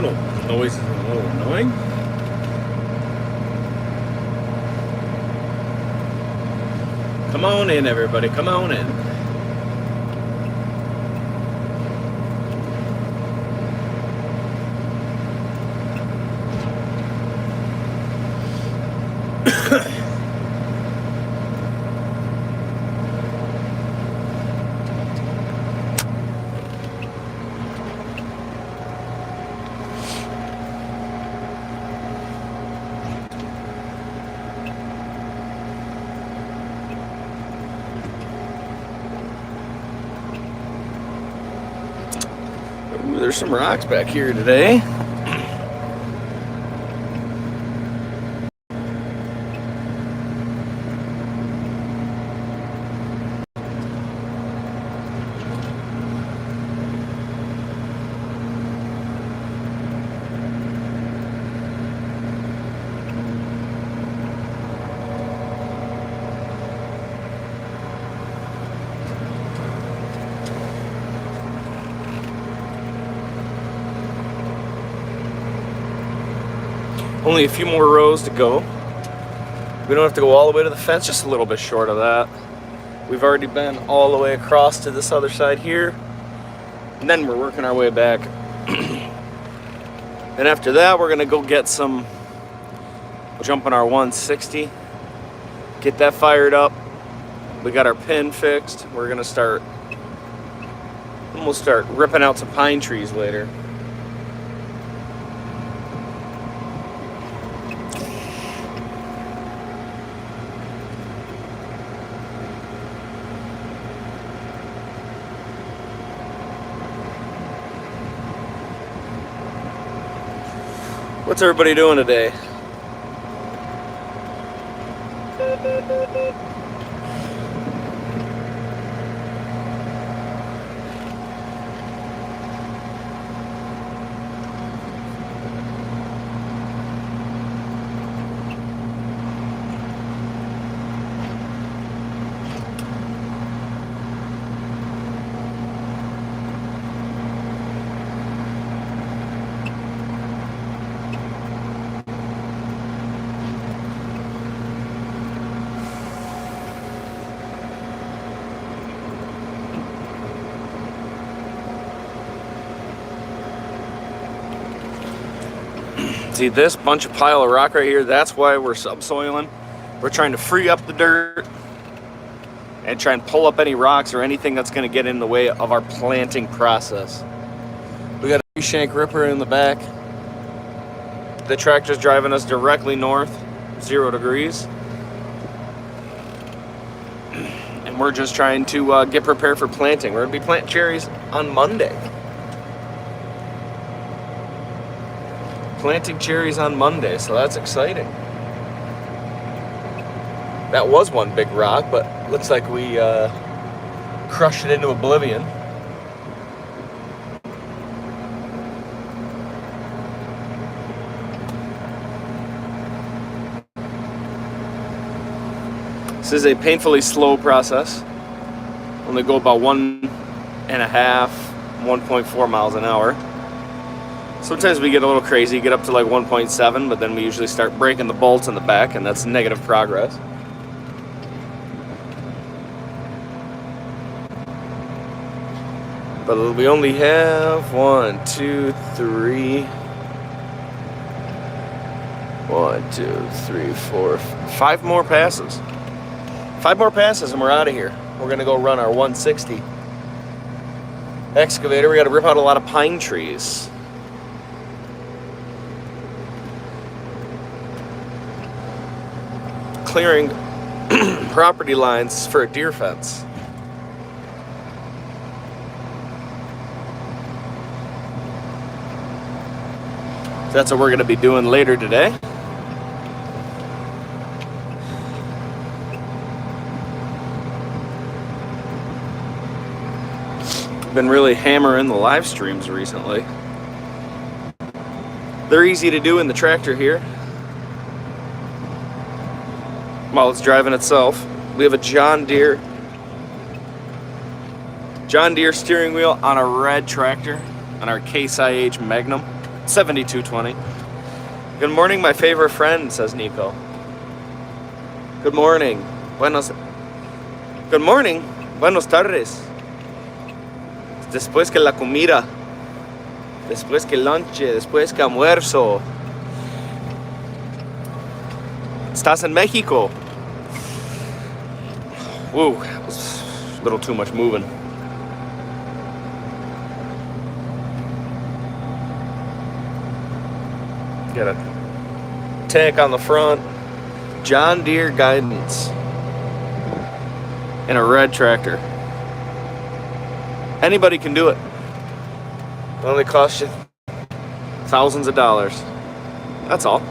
Little noise is a little annoying. Come on in, everybody. Come on in. Ooh, there's some rocks back here today. Only a few more rows to go. We don't have to go all the way to the fence, just a little bit short of that. We've already been all the way across to this other side here. And then we're working our way back. And after that, we're gonna go get some, we'll jump on our 160, get that fired up. We got our pin fixed. We're gonna start, and we'll start ripping out some pine trees later. What's everybody doing today? See this bunch of pile of rock right here? That's why we're subsoiling. We're trying to free up the dirt and try and pull up any rocks or anything that's going to get in the way of our planting process. We got a shank ripper in the back. The tractor's driving us directly north, 0 degrees. And we're just trying to get prepared for planting. We're going to be planting cherries on Monday. Planting cherries on Monday, so that's exciting. That was one big rock, but looks like we crushed it into oblivion. This is a painfully slow process. Only go about 1.5, 1.4 miles an hour. Sometimes we get a little crazy, get up to like 1.7, but then we usually start breaking the bolts in the back, and that's negative progress. But we only have 1, 2, 3, 1, 2, 3, 4, 5 more passes. 5 more passes and we're out of here. We're gonna go run our 160 excavator. We gotta rip out a lot of pine trees. Clearing property lines for a deer fence. That's what we're going to be doing later today. Been really hammering the live streams recently. They're easy to do in the tractor here while it's driving itself. We have a John Deere steering wheel on a red tractor on our Case IH Magnum. 7220. Good morning, my favorite friend, says Nico. Good morning. Good morning. Buenos tardes. Después que la comida. Después que lunche. Después que almuerzo. Estás en Mexico. Woo, that was a little too much moving. Got a tank on the front. John Deere guidance. And a red tractor. Anybody can do it. It only costs you thousands of dollars. That's all.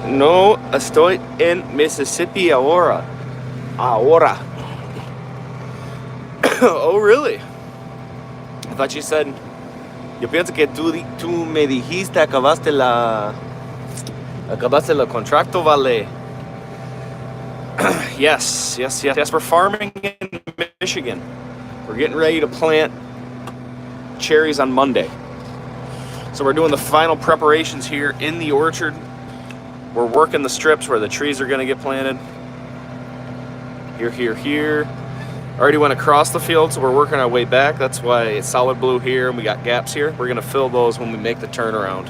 No, estoy en Mississippi ahora. Ahora. Oh, really? I thought you said... Yo pienso que tú me dijiste acabaste el contrato, vale. Yes, we're farming in Michigan. We're getting ready to plant cherries on Monday. So we're doing the final preparations here in the orchard. We're working the strips where the trees are gonna get planted. Here. Already went across the field, so we're working our way back. That's why it's solid blue here and we got gaps here. We're gonna fill those when we make the turnaround.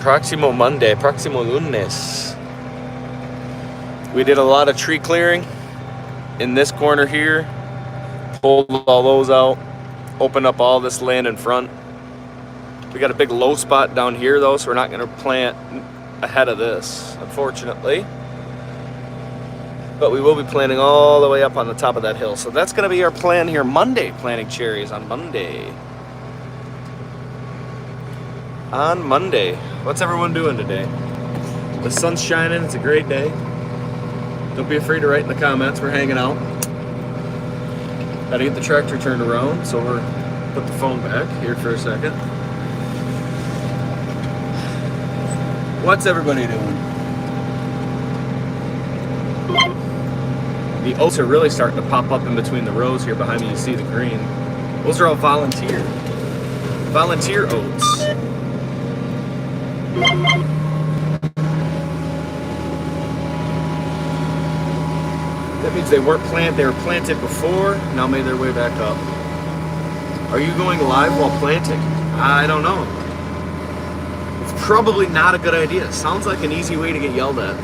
Próximo Monday, próximo lunes. We did a lot of tree clearing in this corner here. Pulled all those out. Opened up all this land in front. We got a big low spot down here though, so we're not gonna plant ahead of this, unfortunately. But we will be planting all the way up on the top of that hill. So that's gonna be our plan here Monday, planting cherries on Monday. On Monday. What's everyone doing today? The sun's shining, it's a great day. Don't be afraid to write in the comments, we're hanging out. Gotta get the tractor turned around, so we're put the phone back here for a second. What's everybody doing? The oats are really starting to pop up in between the rows here behind me. You see the green. Those are all volunteer oats. That means they were planted before, now made their way back up. Are you going live while planting? I don't know. It's probably not a good idea. It sounds like an easy way to get yelled at.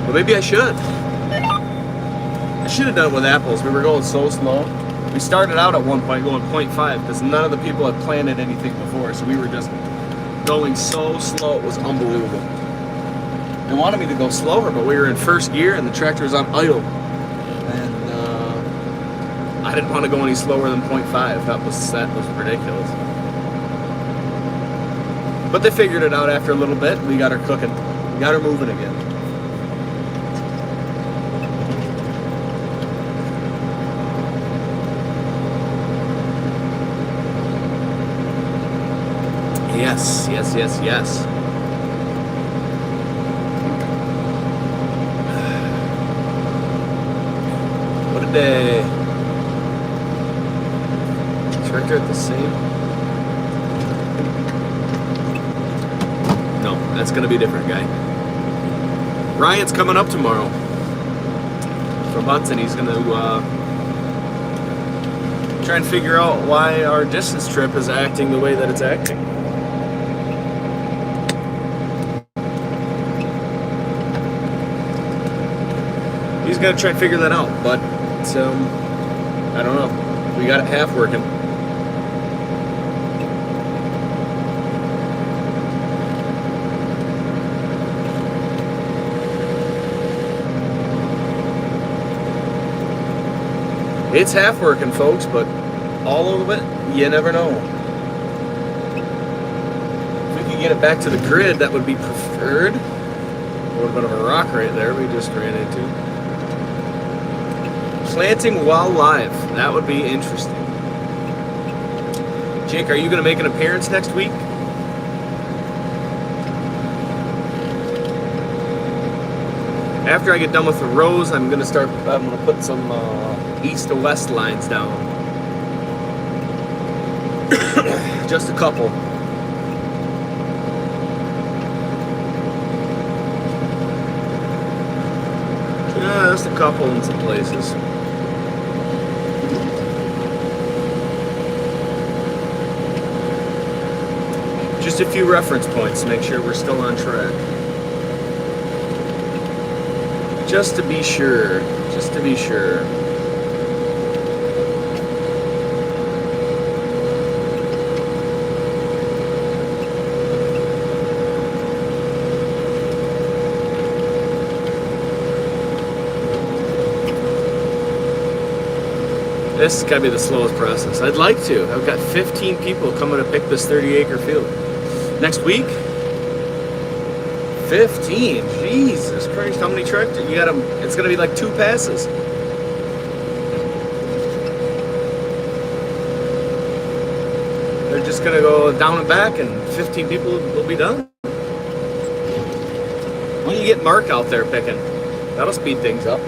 Well, maybe I should. I should have done it with apples. We were going so slow. We started out at one point going 0.5 because none of the people had planted anything before, so we were just going so slow, it was unbelievable. They wanted me to go slower, but we were in first gear and the tractor was on idle. And I didn't want to go any slower than 0.5. That was ridiculous. But they figured it out after a little bit. We got her cooking. We got her moving again. Yes. What a day. Tractor at the same? No, that's gonna be a different guy. Ryan's coming up tomorrow from Hudson. He's gonna try and figure out why our distance trip is acting the way that it's acting. He's got to try and figure that out, but I don't know. We got it half working. It's half working, folks, but all of it, you never know. If we could get it back to the grid, that would be preferred. A little bit of a rock right there we just ran into. Planting while live, that would be interesting. Jake, are you going to make an appearance next week? After I get done with the rows, I'm going to put some east to west lines down. Just a couple. Just a couple in some places. Just a few reference points to make sure we're still on track. Just to be sure. Just to be sure. This has got to be the slowest process. I'd like to. I've got 15 people coming to pick this 30-acre field. Next week? 15. Jesus Christ, how many tractors? You got them. It's going to be like 2 passes. They're just going to go down and back, and 15 people will be done. When you get Mark out there picking, that'll speed things up.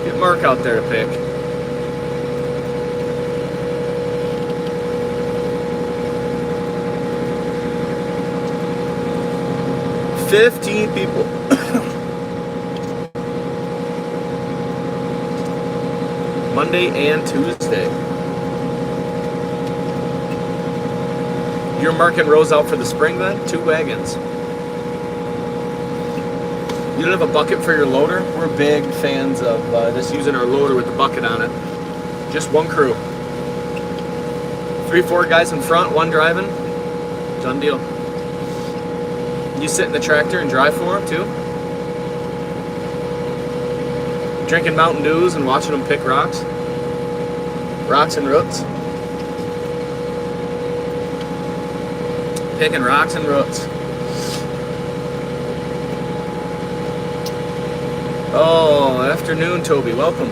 Get Mark out there to pick. $15 people. Monday and Tuesday. You're marking rows out for the spring then? 2 wagons. You don't have a bucket for your loader? We're big fans of just using our loader with the bucket on it. Just one crew. 3-4 guys in front, 1 driving. Done deal. You sit in the tractor and drive for them too? Drinking Mountain Dews and watching them pick rocks? Rocks and roots? Picking rocks and roots. Oh, afternoon, Toby. Welcome.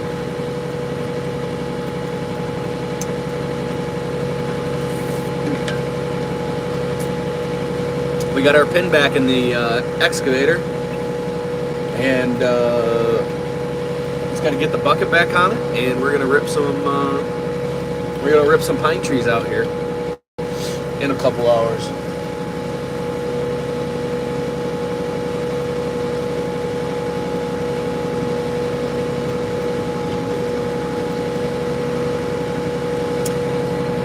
We got our pin back in the excavator, and just got to get the bucket back on it, and we're gonna rip some. We're gonna rip some pine trees out here in a couple hours.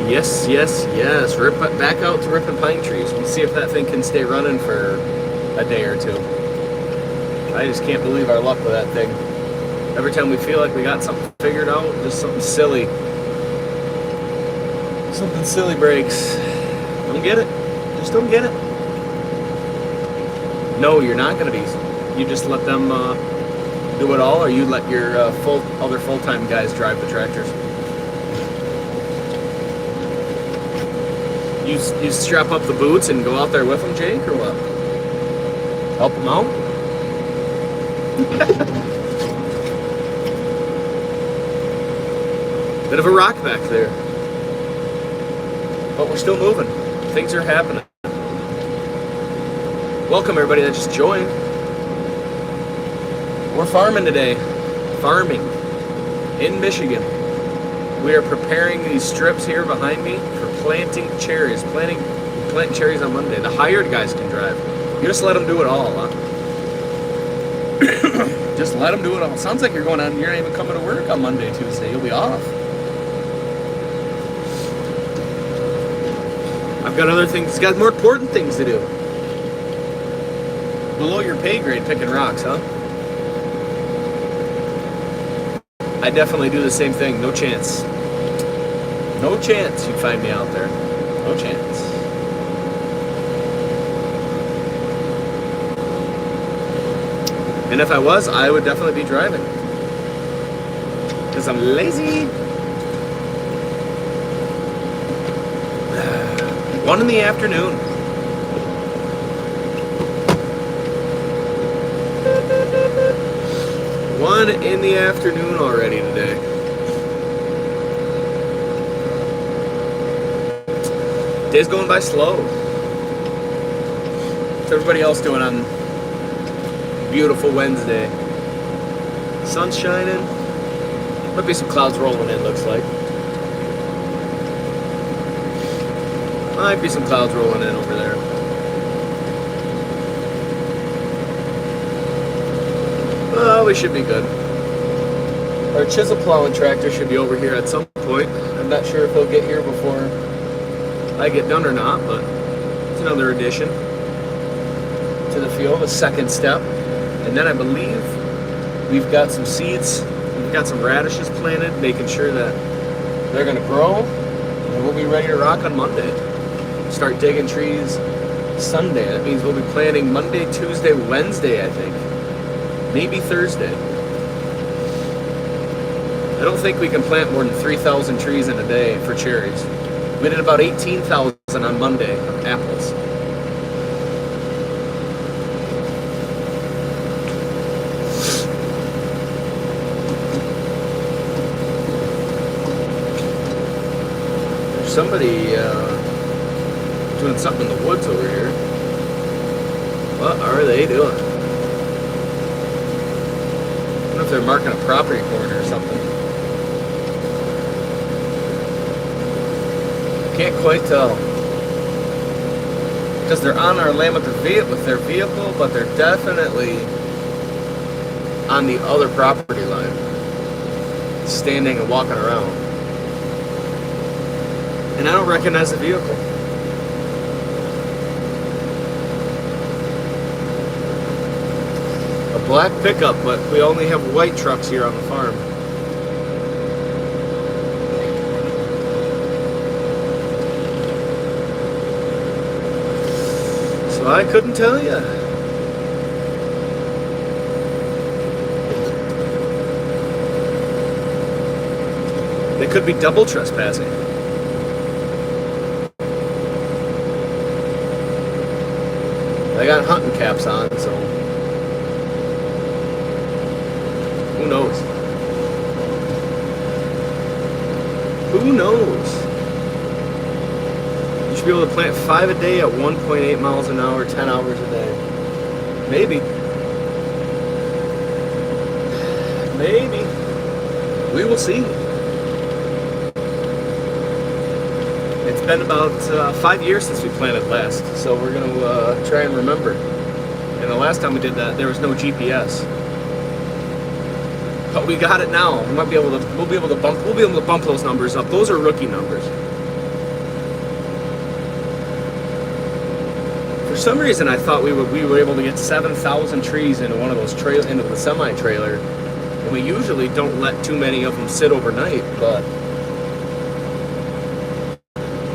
Yes, yes, yes. Rip it back out to ripping pine trees. We'll see if that thing can stay running for a day or 2. I just can't believe our luck with that thing. Every time we feel like we got something figured out, just something silly. Something silly breaks. Don't get it. Just don't get it. No, you're not going to be. You just let them do it all, or you let your other full-time guys drive the tractors. You strap up the boots and go out there with them, Jake, or what? Help them out? Bit of a rock back there. But we're still moving. Things are happening. Welcome everybody that just joined. We're farming today. Farming in Michigan. We are preparing these strips here behind me for planting cherries. Planting cherries on Monday. The hired guys can drive. You just let them do it all, huh? Just let them do it all. Sounds like you're not even coming to work on Monday, Tuesday. You'll be off. I've got other things. Got more important things to do. Below your pay grade, picking rocks, huh? I definitely do the same thing. No chance. No chance you'd find me out there. No chance. And if I was, I would definitely be driving. Because I'm lazy. 1 in the afternoon. One in the afternoon already today. Day's going by slow. What's everybody else doing on beautiful Wednesday? Sun's shining. Might be some clouds rolling in, looks like. Might be some clouds rolling in over there. Well, we should be good. Our chisel plowing tractor should be over here at some point. I'm not sure if he'll get here before I get done or not, but it's another addition to the field, a second step. And then I believe we've got some seeds, we've got some radishes planted, making sure that they're gonna grow, and we'll be ready to rock on Monday. Start digging trees Sunday. That means we'll be planting Monday, Tuesday, Wednesday, I think. Maybe Thursday. I don't think we can plant more than 3,000 trees in a day for cherries. We did about 18,000 on Monday of apples. There's somebody doing something in the woods over here. What are they doing? I don't know if they're marking a property corner or something. Can't quite tell. Because they're on our land with their vehicle, but they're definitely on the other property line. Standing and walking around. And I don't recognize the vehicle. A black pickup, but we only have white trucks here on the farm. So I couldn't tell you. They could be double trespassing. I got hunting caps on, so who knows? Who knows? You should be able to plant 5 a day at 1.8 miles an hour, 10 hours a day. Maybe. Maybe. We will see. It's been about 5 years since we planted last, so we're going to try and remember. And the last time we did that, there was no GPS. But we got it now. We'll be able to bump those numbers up. Those are rookie numbers. For some reason, I thought we were able to get 7,000 trees into one of those into the semi-trailer, and we usually don't let too many of them sit overnight. But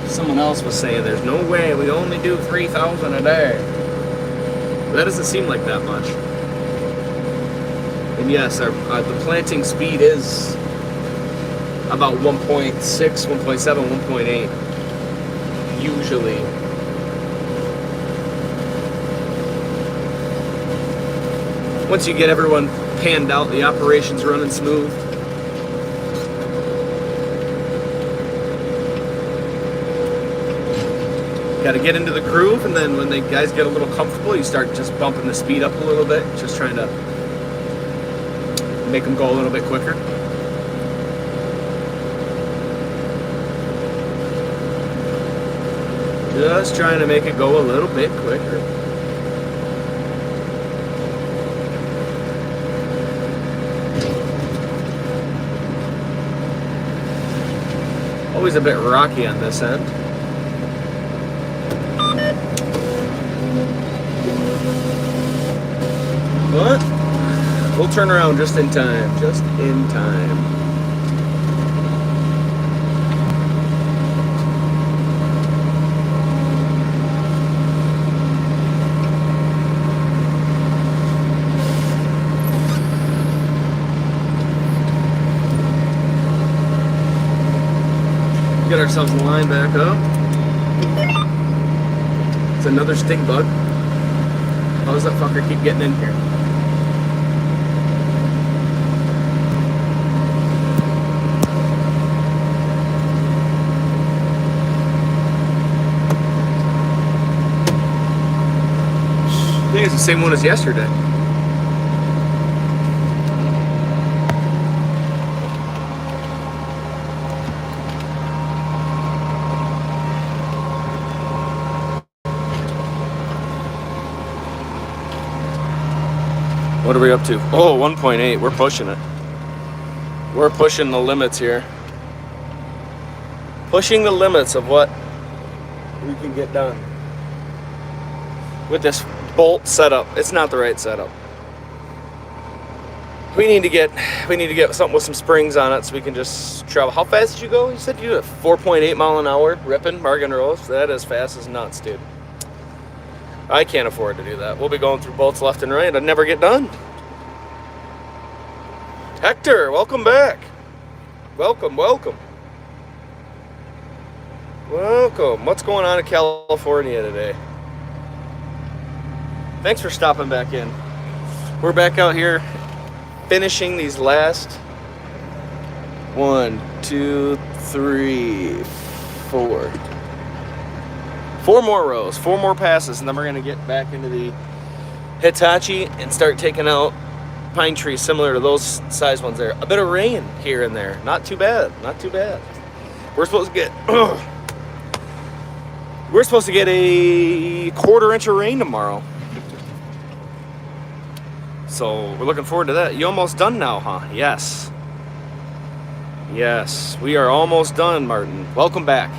someone else was saying there's no way, we only do 3,000 a day. But that doesn't seem like that much. And yes, the planting speed is about 1.6, 1.7, 1.8 usually. Once you get everyone panned out, the operation's running smooth. Got to get into the groove, and then when the guys get a little comfortable, you start just bumping the speed up a little bit, just trying to make them go a little bit quicker. Just trying to make it go a little bit quicker. Always a bit rocky on this end. But we'll turn around just in time. Just in time. Get ourselves the line back up. It's another stink bug. How does that fucker keep getting in here? think it's the same one as yesterday. What are we up to? Oh, 1.8. We're pushing it. We're pushing the limits here. Pushing the limits of what we can get done with this bolt setup. It's not the right setup. We need to get something with some springs on it so we can just travel. How fast did you go? You said you did 4.8 mile an hour ripping Morgan Rose. That is fast as nuts, dude. I can't afford to do that. We'll be going through bolts left and right. I'd never get done. Hector, welcome back. Welcome. Welcome. What's going on in California today? Thanks for stopping back in. We're back out here finishing these last 1, 2, 3, 4. 4 more rows, 4 more passes, and then we're going to get back into the Hitachi and start taking out pine trees similar to those size ones there. A bit of rain here and there. Not too bad. We're supposed to get a 1/4 inch of rain tomorrow. So we're looking forward to that. You almost done now, huh? Yes. Yes, we are almost done, Martin. Welcome back.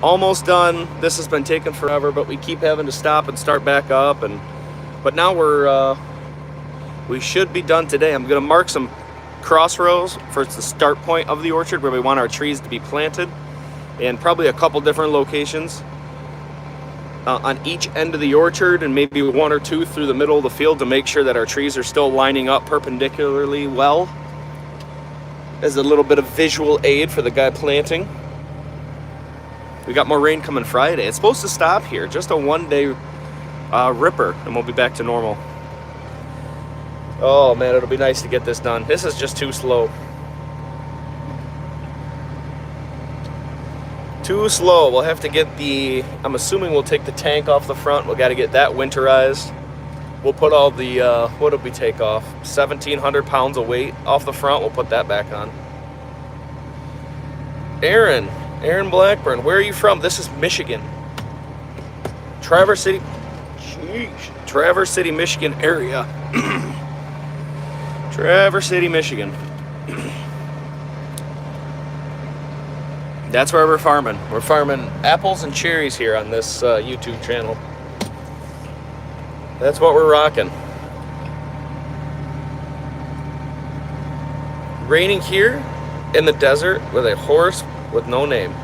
Almost done. This has been taking forever, but we keep having to stop and start back up. But now we should be done today. I'm going to mark some crossroads for the start point of the orchard where we want our trees to be planted, and probably a couple different locations on each end of the orchard, and maybe 1 or 2 through the middle of the field to make sure that our trees are still lining up perpendicularly well, as a little bit of visual aid for the guy planting. We got more rain coming Friday. It's supposed to stop here. Just a 1-day ripper, and we'll be back to normal. Oh man, it'll be nice to get this done. This is just too slow. Too slow. We'll have to get I'm assuming we'll take the tank off the front. We'll got to get that winterized. We'll put all the, what did we take off? 1,700 pounds of weight off the front. We'll put that back on. Aaron Blackburn, where are you from? This is Michigan. Traverse City, Michigan area. Traverse City, Michigan. That's where we're farming. We're farming apples and cherries here on this YouTube channel. That's what we're rocking. Raining here in the desert with a horse with no name.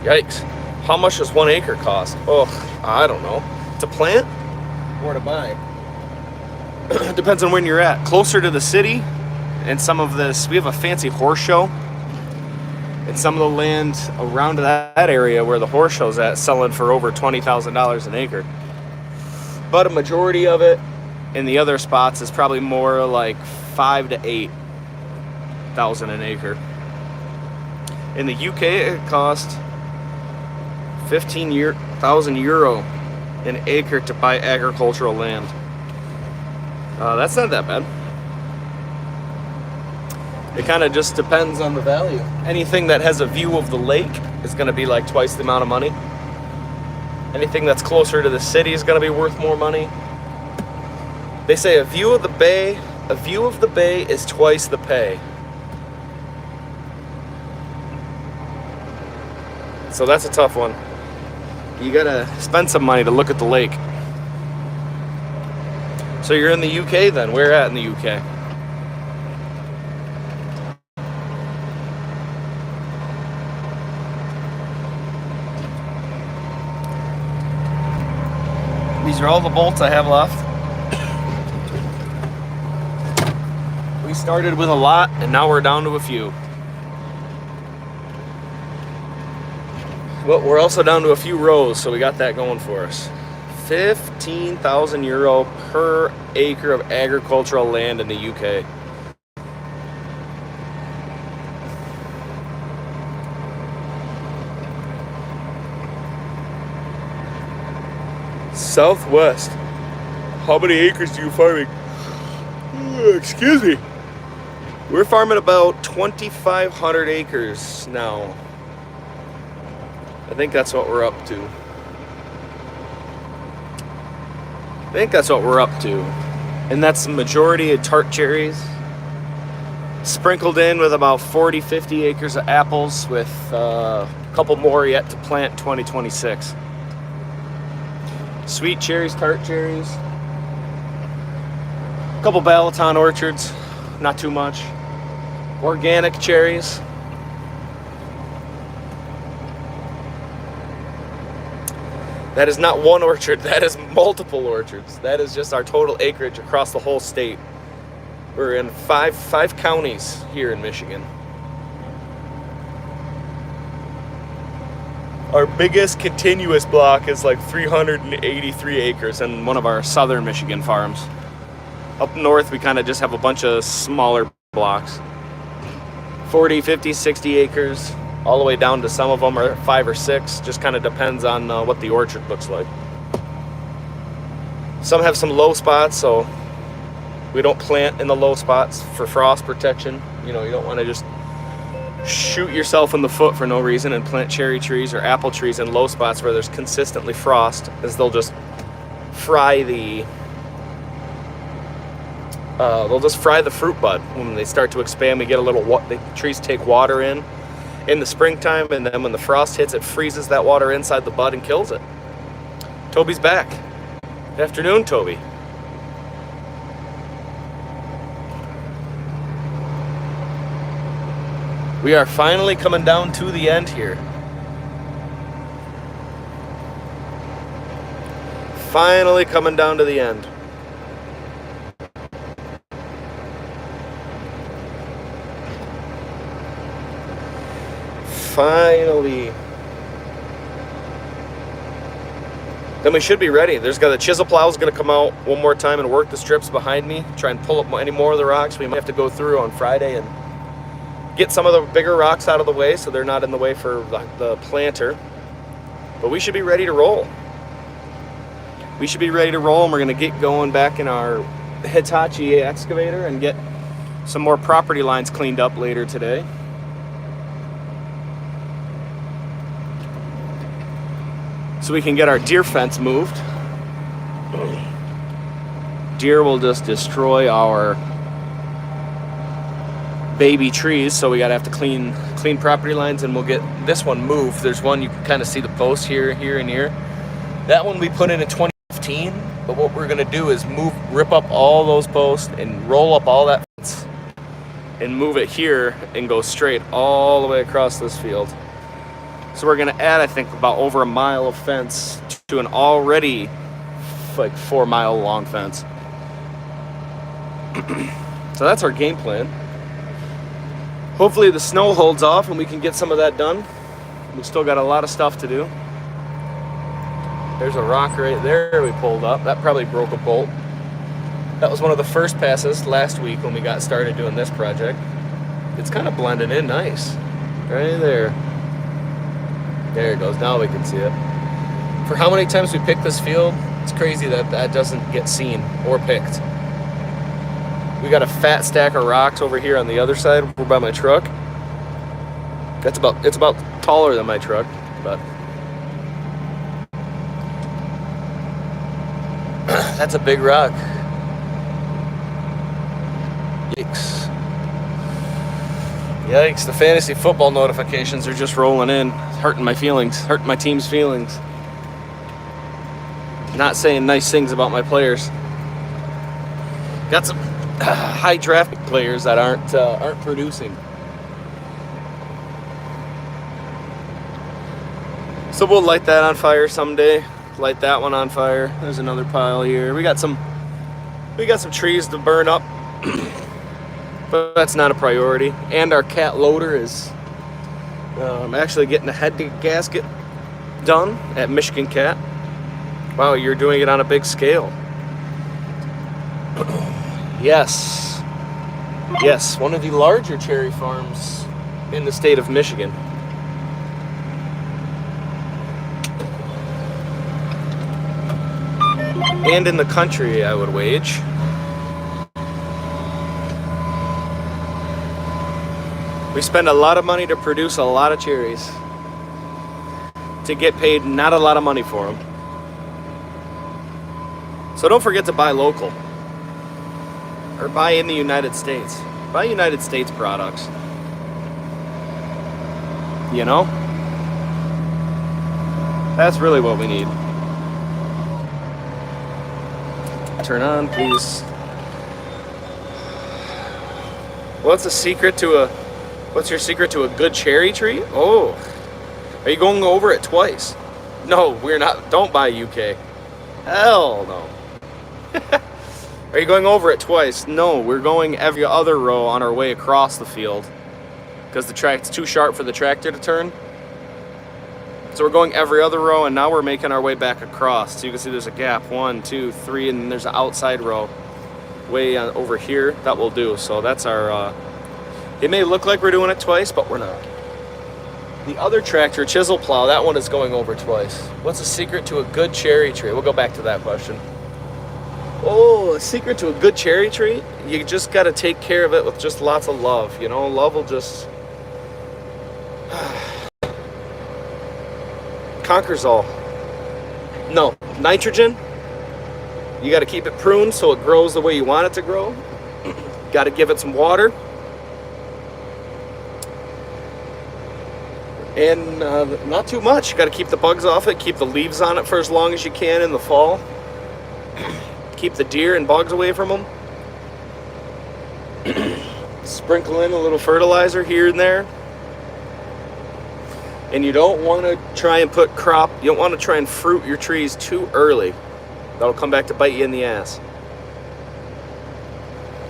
Yikes. How much does 1 acre cost? Oh, I don't know. To plant or to buy? Depends on when you're at. Closer to the city and some of this, we have a fancy horse show. And some of the land around that area where the horse show's at selling for over $20,000 an acre. But a majority of it in the other spots is probably more like 5 to 8,000 an acre. In the UK, it costs 15,000 euro an acre to buy agricultural land. That's not that bad. It kind of just depends on the value. Anything that has a view of the lake is going to be like twice the amount of money. Anything that's closer to the city is going to be worth more money. They say a view of the bay is twice the pay. So that's a tough one. You gotta spend some money to look at the lake. So you're in the UK then? Where at in the UK? These are all the bolts I have left. We started with a lot and now we're down to a few. Well, we're also down to a few rows, so we got that going for us. 15,000 euro per acre of agricultural land in the UK. Southwest. How many acres do you farming? Excuse me. We're farming about 2,500 acres now. I think that's what we're up to. And that's the majority of tart cherries, sprinkled in with about 40-50 acres of apples, with a couple more yet to plant in 2026. Sweet cherries, tart cherries, a couple Balaton orchards, not too much. Organic cherries. That is not one orchard, that is multiple orchards. That is just our total acreage across the whole state. We're in five counties here in Michigan. Our biggest continuous block is like 383 acres in one of our southern Michigan farms. Up north, we kind of just have a bunch of smaller blocks. 40, 50, 60 acres. All the way down to some of them are 5 or 6. Just kind of depends on what the orchard looks like. Some have some low spots, so we don't plant in the low spots for frost protection. You know, you don't want to just shoot yourself in the foot for no reason and plant cherry trees or apple trees in low spots where there's consistently frost, as they'll just fry the fruit bud. When they start to expand, we get a little the trees take water in the springtime, and then when the frost hits, it freezes that water inside the bud and kills it. Toby's back. Good afternoon, Toby. We are finally coming down to the end here. Finally coming down to the end. Finally. Then we should be ready. The chisel plow is going to come out one more time and work the strips behind me. Try and pull up any more of the rocks. We might have to go through on Friday and get some of the bigger rocks out of the way so they're not in the way for the planter. But we should be ready to roll. And we're going to get going back in our Hitachi excavator and get some more property lines cleaned up later today. So we can get our deer fence moved. Deer will just destroy our baby trees, so we gotta have to clean property lines, and we'll get this one moved. There's one, you can kind of see the posts here, and here. That one we put in 2015, but what we're gonna do is rip up all those posts and roll up all that fence and move it here and go straight all the way across this field. So we're gonna add, I think, about over a mile of fence to an already like 4 mile long fence. So that's our game plan. Hopefully the snow holds off and we can get some of that done. We still got a lot of stuff to do. There's a rock right there we pulled up. That probably broke a bolt. That was one of the first passes last week when we got started doing this project. It's kind of blended in nice. Right there. There it goes. Now we can see it. For how many times we picked this field, it's crazy that doesn't get seen or picked. We got a fat stack of rocks over here on the other side over by my truck. It's about taller than my truck, but that's a big rock. Yikes, the fantasy football notifications are just rolling in, hurting my team's feelings. Not saying nice things about my players. Got some high draft players that aren't producing. So we'll light that on fire someday. Light that one on fire. There's another pile here. We got some trees to burn up. But that's not a priority. And our cat loader is actually getting a head gasket done at Michigan Cat. Wow, you're doing it on a big scale. Yes, one of the larger cherry farms in the state of Michigan. and in the country, I would wage. We spend a lot of money to produce a lot of cherries, to get paid not a lot of money for them. So don't forget to buy local, or buy in the United States. Buy United States products. You know? That's really what we need. Turn on, please. What's your secret to a good cherry tree? Oh, are you going over it twice? No, we're not. Don't buy UK. Hell no. Are you going over it twice? No, we're going every other row on our way across the field because the track's too sharp for the tractor to turn. So we're going every other row, and now we're making our way back across. So you can see there's a gap, 1, 2, 3, and then there's an outside row way on, over here. That will do. So that's our, it may look like we're doing it twice, but we're not. The other tractor, chisel plow, that one is going over twice. What's the secret to a good cherry tree? We'll go back to that question. Oh, a secret to a good cherry tree? You just got to take care of it with just lots of love. You know, love will just conquers all. No, nitrogen. You got to keep it pruned so it grows the way you want it to grow. Got to give it some water. And not too much. You got to keep the bugs off it. Keep the leaves on it for as long as you can in the fall. Keep the deer and bugs away from them. Sprinkle in a little fertilizer here and there. And you don't want to try and you don't want to try and fruit your trees too early. That'll come back to bite you in the ass.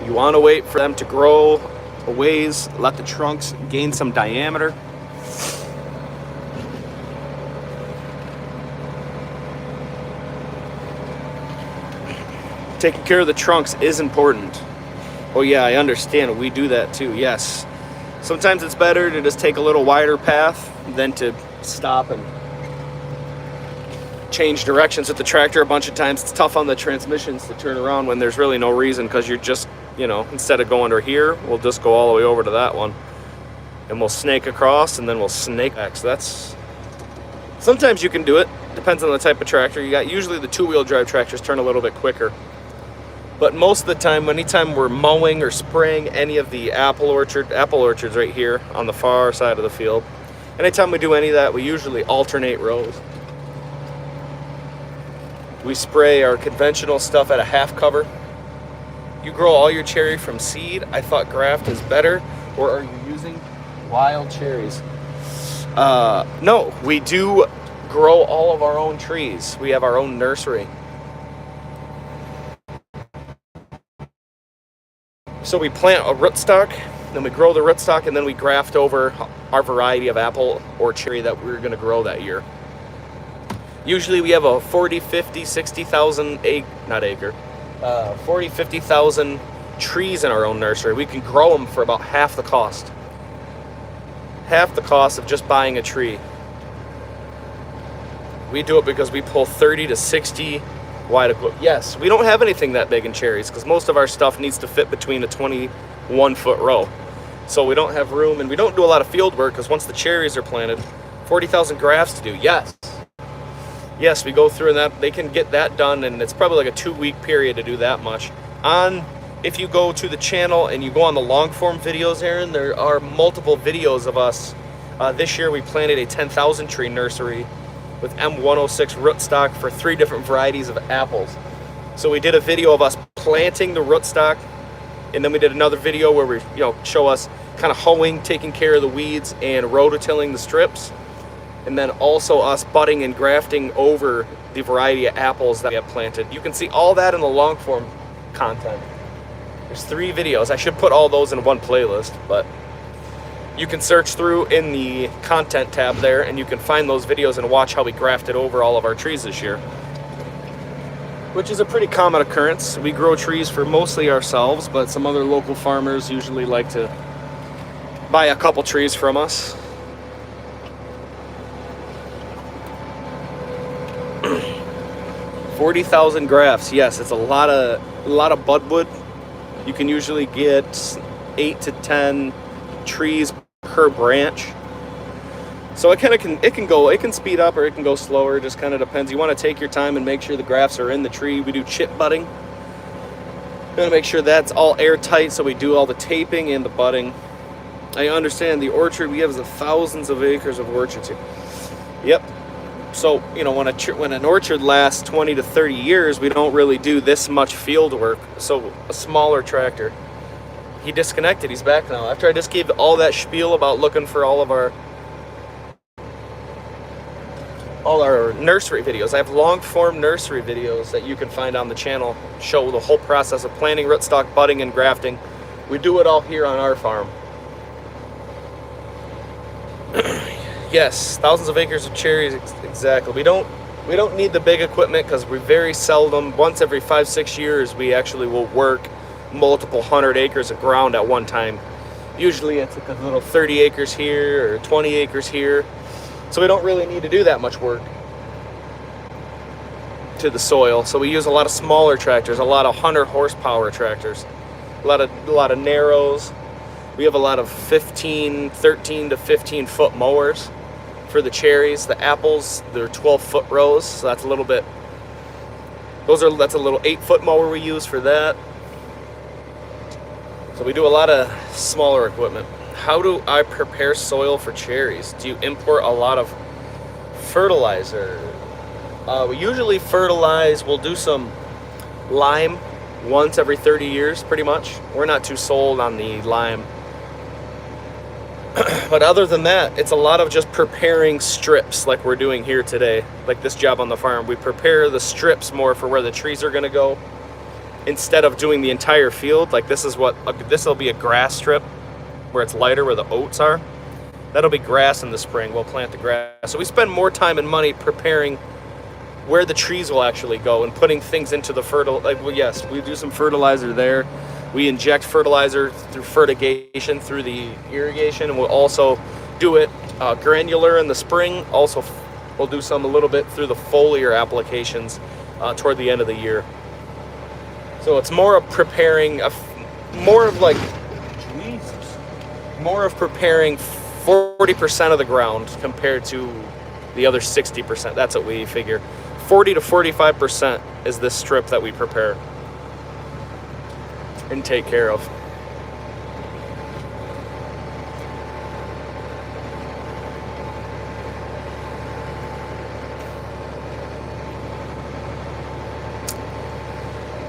You want to wait for them to grow a ways, let the trunks gain some diameter. Taking care of the trunks is important. Oh yeah, I understand. We do that too, yes. Sometimes it's better to just take a little wider path than to stop and change directions with the tractor a bunch of times. It's tough on the transmissions to turn around when there's really no reason, because you're just, you know, instead of going to here, we'll just go all the way over to that one. And we'll snake across, and then we'll snake back. So that's, sometimes you can do it. Depends on the type of tractor you got. Usually the two-wheel drive tractors turn a little bit quicker. But most of the time, anytime we're mowing or spraying any of the apple orchards right here on the far side of the field, anytime we do any of that, we usually alternate rows. We spray our conventional stuff at a half cover. You grow all your cherry from seed. I thought graft is better. Or are you using wild cherries? No, we do grow all of our own trees. We have our own nursery. So we plant a rootstock, then we grow the rootstock, and then we graft over our variety of apple or cherry that we're going to grow that year. Usually we have a 40, 50, 60,000 40, 50,000 trees in our own nursery. We can grow them for about half the cost. Half the cost of just buying a tree. We do it because we pull 30 to 60 wide. Yes, we don't have anything that big in cherries because most of our stuff needs to fit between a 21-foot row. So we don't have room, and we don't do a lot of field work because once the cherries are planted, 40,000 grafts to do. Yes, we go through and that they can get that done, and it's probably like a 2-week period to do that much. If you go to the channel and you go on the long form videos, Aaron, there are multiple videos of us. This year we planted a 10,000 tree nursery with M106 rootstock for 3 different varieties of apples. So we did a video of us planting the rootstock, and then we did another video where we show us kind of hoeing, taking care of the weeds, and rototilling the strips, and then also us budding and grafting over the variety of apples that we have planted. You can see all that in the long form content. There's 3 videos. I should put all those in one playlist, but you can search through in the content tab there, and you can find those videos and watch how we grafted over all of our trees this year, which is a pretty common occurrence. We grow trees for mostly ourselves, but some other local farmers usually like to buy a couple trees from us. 40,000 grafts. Yes, it's a lot of budwood. You can usually get 8 to 10 trees per branch. So it can speed up or it can go slower. It just kind of depends. You want to take your time and make sure the grafts are in the tree. We do chip budding. You want to make sure that's all airtight, so we do all the taping and the budding. I understand the orchard we have is thousands of acres of orchards here. Yep. So, when an orchard lasts 20 to 30 years, we don't really do this much field work. So a smaller tractor. He disconnected. He's back now. After I just gave all that spiel about looking for all our nursery videos. I have long form nursery videos that you can find on the channel. Show the whole process of planting, rootstock, budding, and grafting. We do it all here on our farm. Yes, thousands of acres of cherries, exactly. We don't need the big equipment because we very seldom, once every 5-6 years, we actually will work multiple 100 acres of ground at one time. Usually it's like a little 30 acres here or 20 acres here. So we don't really need to do that much work to the soil. So we use a lot of smaller tractors, a lot of 100 horsepower tractors, a lot of narrows. We have a lot of 13 to 15 foot mowers for the cherries. The apples, they're 12-foot rows, so that's a little bit. That's a little 8-foot mower we use for that. So we do a lot of smaller equipment. How do I prepare soil for cherries? Do you import a lot of fertilizer? We usually fertilize. We'll do some lime once every 30 years, pretty much. We're not too sold on the lime. But other than that, it's a lot of just preparing strips like we're doing here today, like this job on the farm. We prepare the strips more for where the trees are going to go instead of doing the entire field. Like this will be a grass strip where it's lighter, where the oats are. That'll be grass in the spring. We'll plant the grass. So we spend more time and money preparing where the trees will actually go and putting things into the yes, we do some fertilizer there. We inject fertilizer through fertigation, through the irrigation, and we'll also do it granular in the spring. Also, we'll do some a little bit through the foliar applications toward the end of the year. So it's more of preparing, more of preparing 40% of the ground compared to the other 60%. That's what we figure. 40 to 45% is this strip that we prepare and take care of.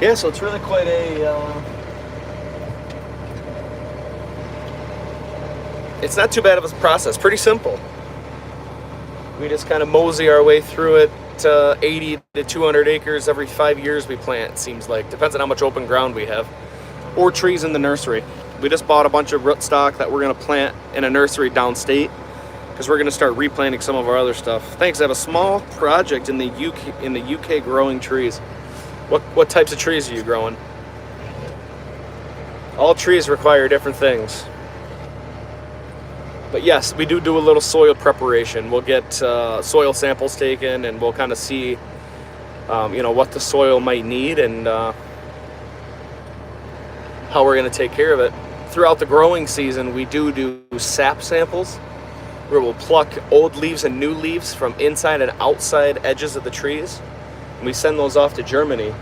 Yeah, so it's really quite it's not too bad of a process, pretty simple. We just kind of mosey our way through it. 80 to 200 acres every 5 years we plant, it seems like. Depends on how much open ground we have. Or trees in the nursery. We just bought a bunch of rootstock that we're going to plant in a nursery downstate because we're going to start replanting some of our other stuff. Thanks. I have a small project in the UK growing trees. What types of trees are you growing? All trees require different things. But yes, we do a little soil preparation. We'll get soil samples taken, and we'll kind of see, what the soil might need and how we're going to take care of it. Throughout the growing season, we do sap samples, where we'll pluck old leaves and new leaves from inside and outside edges of the trees. And we send those off to Germany.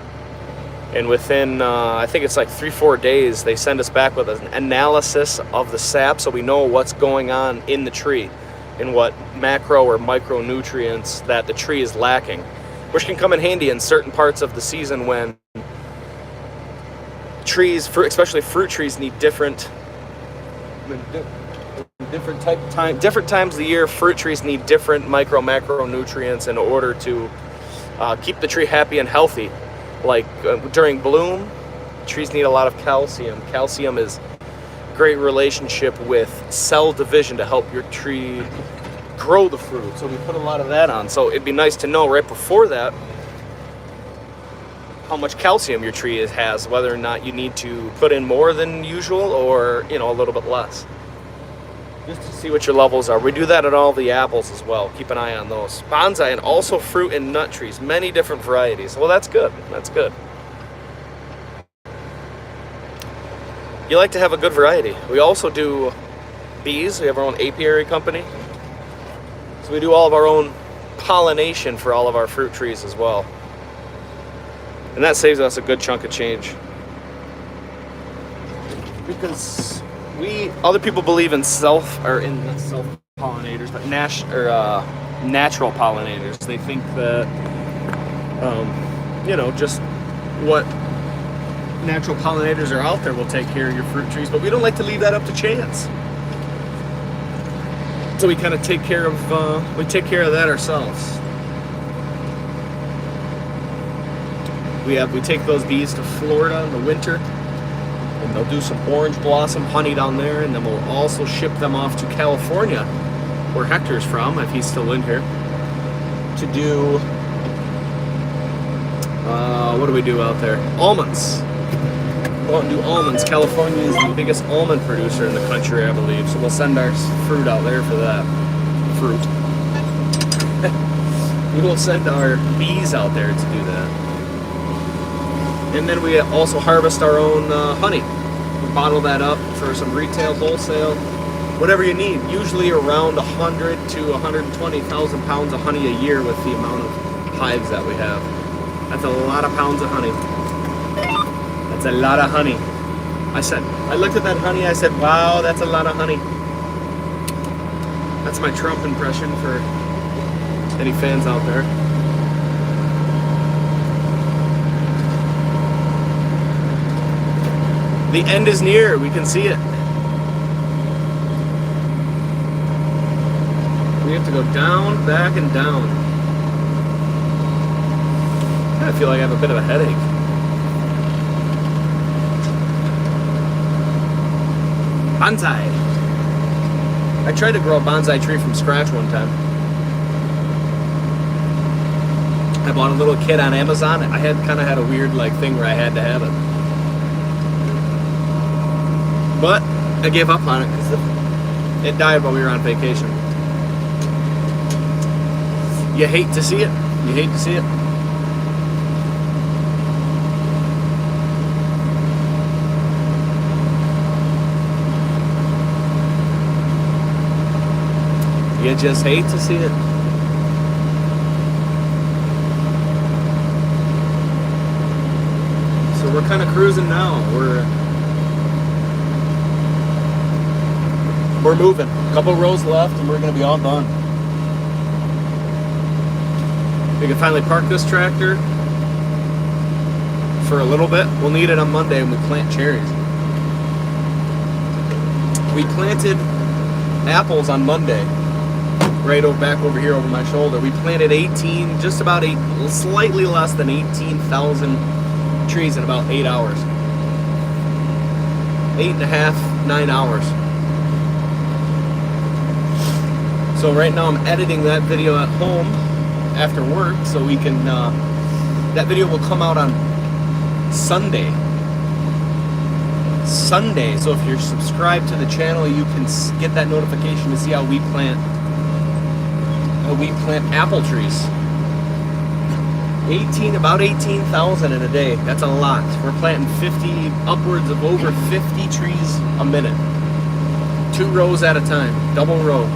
And within, I think it's like 3-4 days, they send us back with an analysis of the sap so we know what's going on in the tree and what macro or micronutrients that the tree is lacking, which can come in handy in certain parts of the season when trees, especially fruit trees, need different times of the year. Fruit trees need different macronutrients in order to keep the tree happy and healthy. Like during bloom, trees need a lot of calcium. Calcium is a great relationship with cell division to help your tree grow the fruit. So we put a lot of that on. So it'd be nice to know right before that how much calcium your tree has, whether or not you need to put in more than usual or, a little bit less. just to see what your levels are. We do that on all the apples as well. Keep an eye on those. Bonsai and also fruit and nut trees, many different varieties. Well, that's good. That's good. You like to have a good variety. We also do bees. We have our own apiary company. So we do all of our own pollination for all of our fruit trees as well. And that saves us a good chunk of change. Because other people believe in not self-pollinators, but natural pollinators. They think that, just what natural pollinators are out there will take care of your fruit trees, but we don't like to leave that up to chance. So we kind of take care of that ourselves. We take those bees to Florida in the winter, and they'll do some orange blossom honey down there, and then we'll also ship them off to California, where Hector's from, if he's still in here, to do, what do we do out there? Almonds. Go out and do almonds. California is the biggest almond producer in the country, I believe, so we'll send our fruit out there for that. Fruit. We will send our bees out there to do that. And then we also harvest our own honey. We bottle that up for some retail, wholesale, whatever you need. Usually around 100 to 120,000 pounds of honey a year with the amount of hives that we have. That's a lot of pounds of honey. That's a lot of honey. I looked at that honey, I said, wow, that's a lot of honey. That's my Trump impression for any fans out there. The end is near, we can see it. We have to go down, back, and down. I feel like I have a bit of a headache. Bonsai. I tried to grow a bonsai tree from scratch one time. I bought a little kit on Amazon. I kind of had a weird thing where I had to have it. But I gave up on it because it died while we were on vacation. You hate to see it. You hate to see it. You just hate to see it. So we're kind of cruising now. We're moving. A couple rows left and we're going to be all done. We can finally park this tractor for a little bit. We'll need it on Monday when we plant cherries. We planted apples on Monday. Right back over here over my shoulder. We planted slightly less than 18,000 trees in about 8 hours. 8.5, 9 hours. So right now I'm editing that video at home after work, so we can, that video will come out on Sunday. So if you're subscribed to the channel, you can get that notification to see how we plant apple trees. About 18,000 in a day. That's a lot. We're planting upwards of over 50 trees a minute. 2 rows at a time, double row.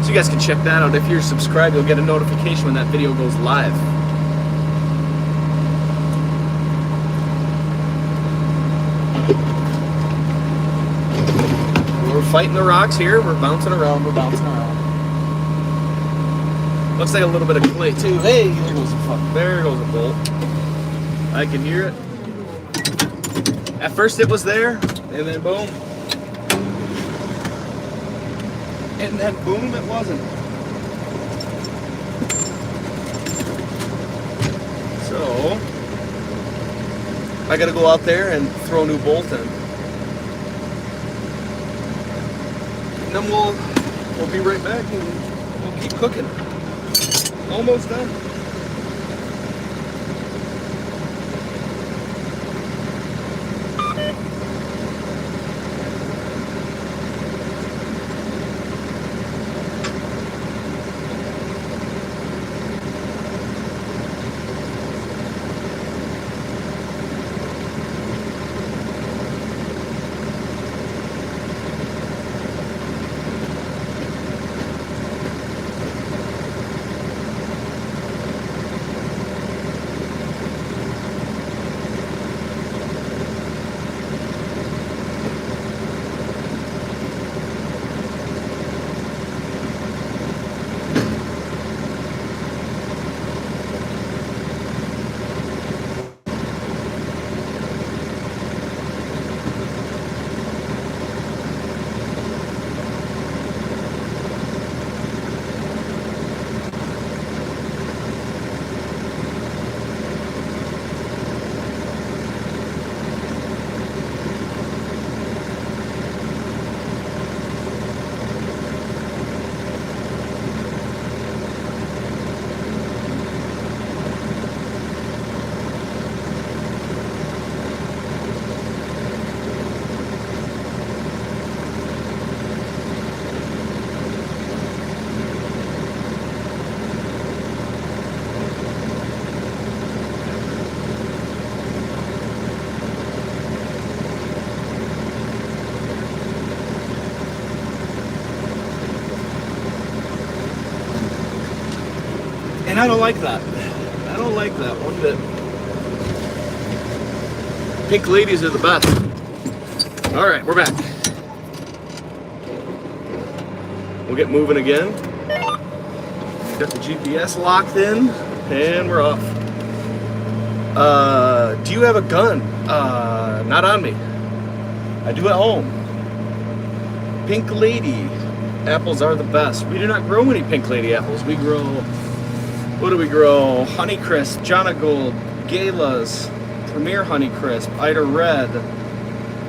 So you guys can check that out. If you're subscribed, you'll get a notification when that video goes live. We're fighting the rocks here. We're bouncing around. Looks like a little bit of clay too. Hey, there goes a bolt. I can hear it. At first it was there, and then boom. And then boom, it wasn't. So I gotta go out there and throw a new bolt in. Then we'll be right back and we'll keep cooking. Almost done. And I don't like that. I don't like that one bit. Pink ladies are the best. All right, we're back. We'll get moving again. Got the GPS locked in, and we're off. Do you have a gun? Not on me. I do at home. Pink lady apples are the best. We do not grow any pink lady apples. We grow, what do we grow? Honeycrisp, Jonagold, Galas, Premier Honeycrisp, Ida Red,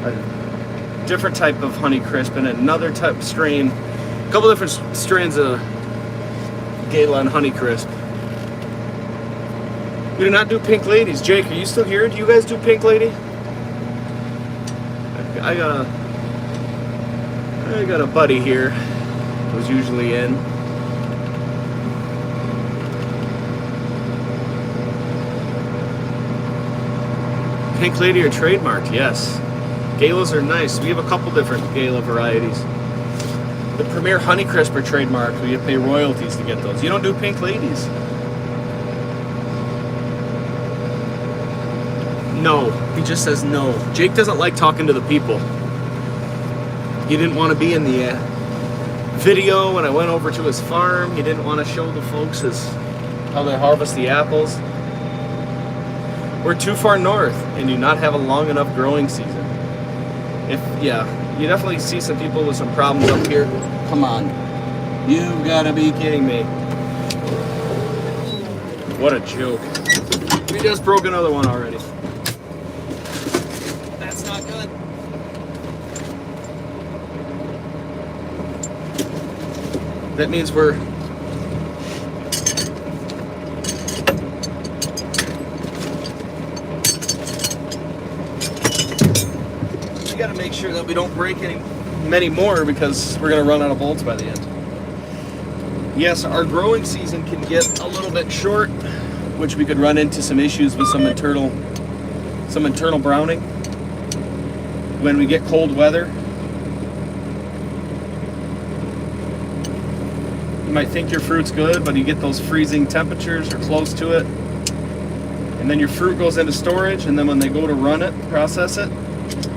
a different type of Honeycrisp, and another type of strain, a couple different strains of Gala and Honeycrisp. We do not do pink ladies. Jake, are you still here? Do you guys do pink lady? I got a buddy here who's usually in. Pink lady are trademarked, yes. Galas are nice. We have a couple different Gala varieties. The Premier Honeycrisp are trademarked. We pay royalties to get those. You don't do pink ladies? No. He just says no. Jake doesn't like talking to the people. He didn't want to be in the video when I went over to his farm. He didn't want to show the folks how they harvest the apples. We're too far north and do not have a long enough growing season. You definitely see some people with some problems up here. Come on. You've got to be kidding me. What a joke. We just broke another one already. That's not good. That means we're we got to make sure that we don't break many more because we're going to run out of bolts by the end. Yes, our growing season can get a little bit short, which we could run into some issues with some internal browning when we get cold weather. You might think your fruit's good, but you get those freezing temperatures or close to it, and then your fruit goes into storage, and then when they go to run it, process it,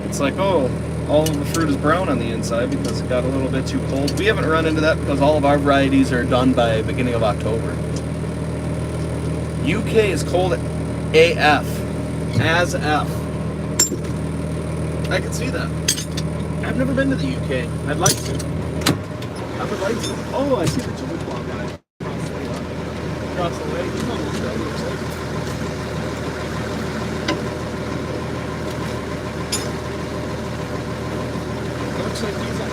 it's like, oh, all of the fruit is brown on the inside because it got a little bit too cold. We haven't run into that because all of our varieties are done by beginning of October. UK is cold AF. As F. I can see that. I've never been to the UK. I'd like to. I would like to. Oh, I see the Chippewa guy across the way. He's almost ready, looks like. Looks like he's on.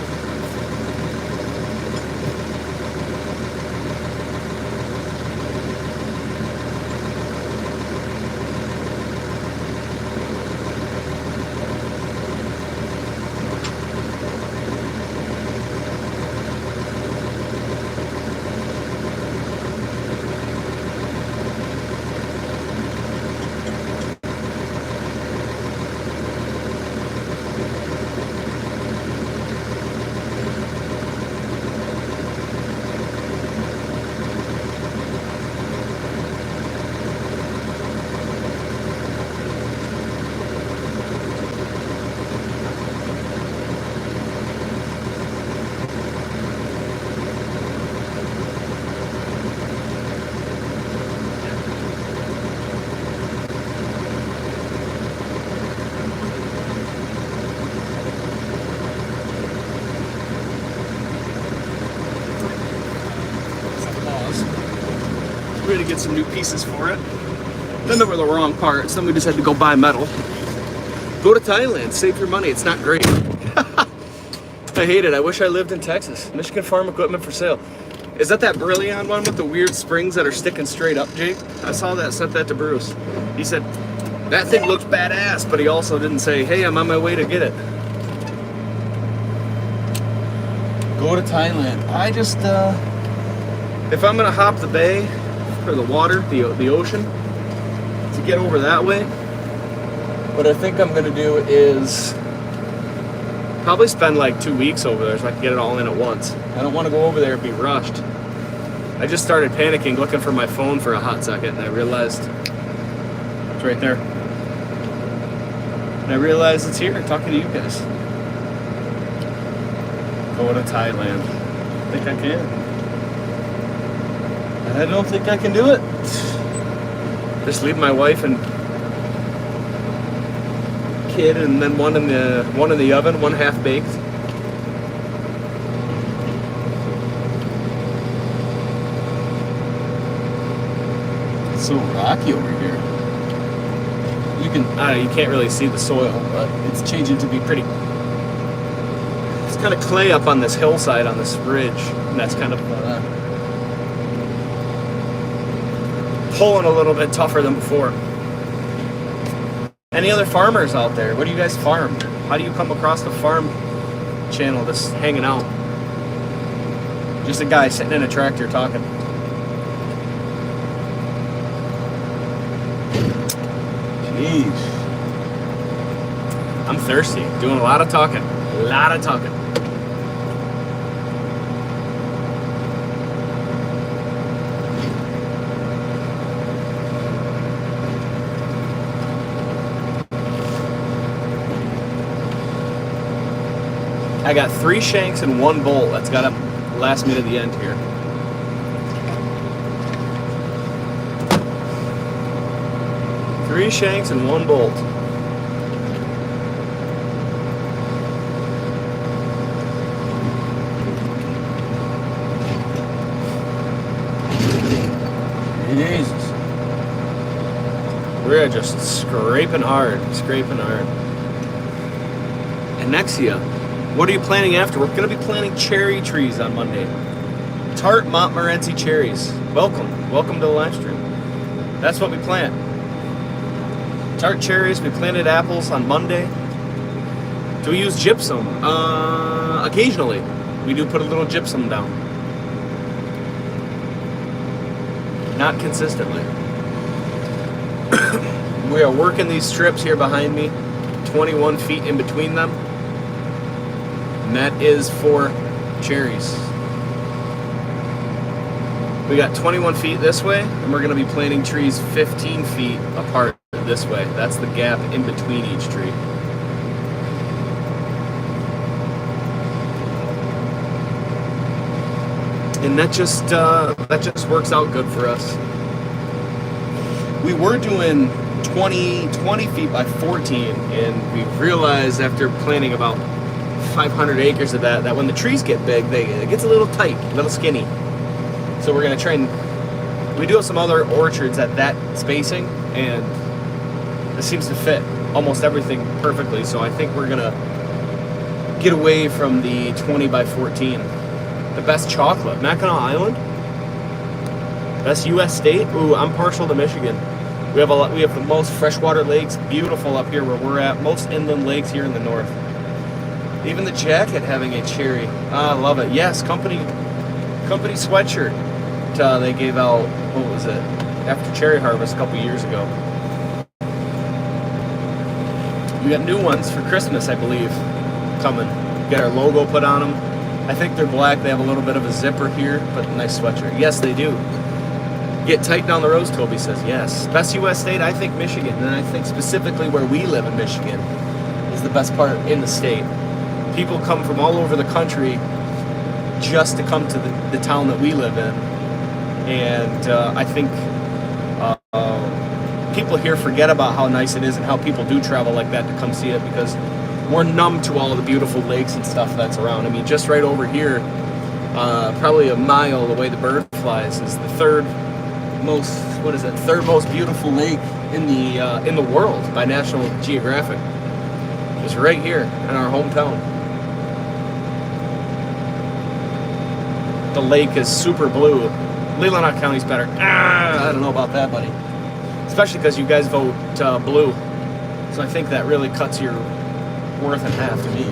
Ready to get some new pieces for it. Then there were the wrong parts. Then we just had to go buy metal. Go to Thailand, save your money. It's not great. I hate it. I wish I lived in Texas. Michigan Farm Equipment for sale. Is that Brilliant one with the weird springs that are sticking straight up, Jake? I saw that, sent that to Bruce. He said, that thing looks badass, but he also didn't say, hey, I'm on my way to get it. Go to Thailand. I just, if I'm gonna hop the bay, or the water, the ocean, to get over that way, what I think I'm gonna do is probably spend like 2 weeks over there so I can get it all in at once. I don't want to go over there and be rushed. I just started panicking, looking for my phone for a hot second, and I realized it's right there. And I realized it's here, talking to you guys. Going to Thailand. I think I can. I don't think I can do it. Just leave my wife and kid, and then one in the oven, one half baked. It's so rocky over here. You can't really see the soil, but it's changing to be pretty. It's kind of clay up on this hillside on this ridge, and that's kind of pulling a little bit tougher than before. Any other farmers out there? What do you guys farm? How do you come across the farm channel just hanging out? Just a guy sitting in a tractor talking. Jeez. I'm thirsty. Doing a lot of talking. A lot of talking. I got 3 shanks and 1 bolt. That's got to last me to the end here. Three shanks and 1 bolt. Jesus. We're just scraping hard, scraping hard. And next year, what are you planning after? We're going to be planting cherry trees on Monday. Tart Montmorency cherries. Welcome. Welcome to the live stream. That's what we plant. Tart cherries. We planted apples on Monday. Do we use gypsum? Occasionally. We do put a little gypsum down. Not consistently. We are working these strips here behind me. 21 feet in between them. And that is for cherries. We got 21 feet this way, and we're going to be planting trees 15 feet apart this way. That's the gap in between each tree. And that just works out good for us. We were doing 20 feet by 14, and we realized after planting about 500 acres of that when the trees get big, it gets a little tight, a little skinny. So we're going to try and, we do have some other orchards at that spacing, and it seems to fit almost everything perfectly. So I think we're going to get away from the 20 by 14. The best chocolate, Mackinac Island. Best U.S. state. Ooh, I'm partial to Michigan. We have the most freshwater lakes, beautiful up here where we're at. Most inland lakes here in the north. Even the jacket having a cherry. I love it. Yes, company sweatshirt. They gave out, what was it? After cherry harvest a couple years ago. We got new ones for Christmas, I believe, coming. Get our logo put on them. I think they're black. They have a little bit of a zipper here, but nice sweatshirt. Yes, they do. Get tight down the road, Toby says. Yes. Best U.S. state, I think Michigan. And I think specifically where we live in Michigan is the best part in the state. People come from all over the country just to come to the town that we live in. And I think people here forget about how nice it is and how people do travel like that to come see it, because we're numb to all the beautiful lakes and stuff that's around. I mean, just right over here, probably a mile the way the bird flies, is the third most beautiful lake in the world by National Geographic. Just right here in our hometown. The lake is super blue. Leelanau County's better. I don't know about that, buddy. Especially because you guys vote blue. So I think that really cuts your worth in half to me.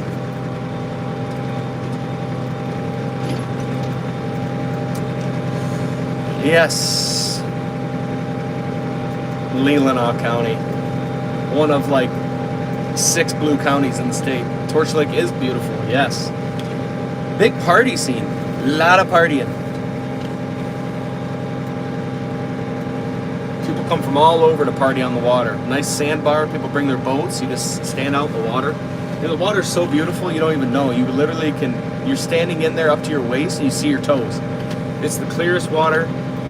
Yes. Leelanau County. One of like 6 blue counties in the state. Torch Lake is beautiful, yes. Big party scene. A lot of partying. People come from all over to party on the water. Nice sandbar. People bring their boats. You just stand out in the water. And the water's so beautiful, you don't even know. You literally you're standing in there up to your waist and you see your toes. It's the clearest water,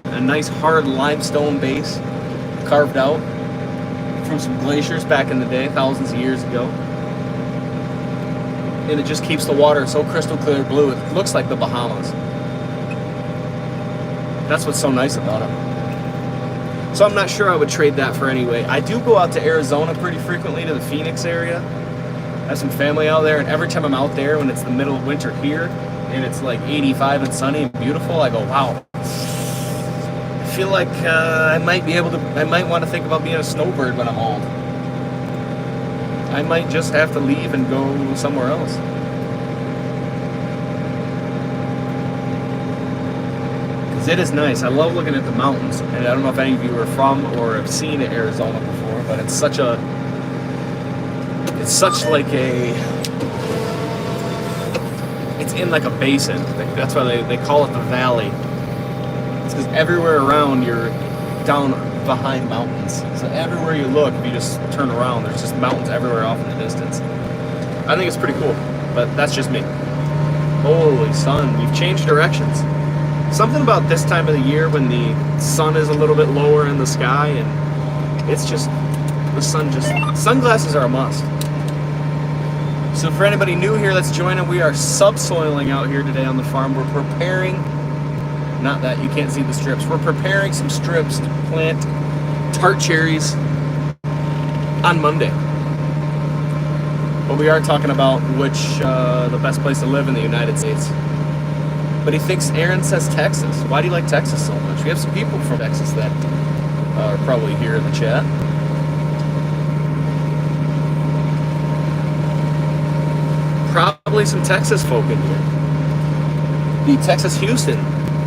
a nice hard limestone base carved out from some glaciers back in the day, thousands of years ago. And it just keeps the water so crystal clear blue, it looks like the Bahamas. That's what's so nice about it. So I'm not sure I would trade that for any way. I do go out to Arizona pretty frequently, to the Phoenix area. I have some family out there, and every time I'm out there when it's the middle of winter here and it's like 85 and sunny and beautiful, I go, wow. I feel like I might want to think about being a snowbird when I'm old. I might just have to leave and go somewhere else. Because it is nice. I love looking at the mountains. And I don't know if any of you are from or have seen Arizona before, but it's such like it's in like a basin. That's why they call it the valley. It's because everywhere around you're down behind mountains. So everywhere you look, if you just turn around, there's just mountains everywhere off in the distance. I think it's pretty cool, but that's just me. Holy sun, we've changed directions. Something about this time of the year when the sun is a little bit lower in the sky, and it's just, sunglasses are a must. So for anybody new here that's joining, we are subsoiling out here today on the farm. We're preparing, not that, you can't see the strips. We're preparing some strips to plant tart cherries on Monday. But we are talking about which the best place to live in the United States. But he thinks, Aaron says Texas. Why do you like Texas so much? We have some people from Texas that are probably here in the chat. Probably some Texas folk in here. The Texas Houston,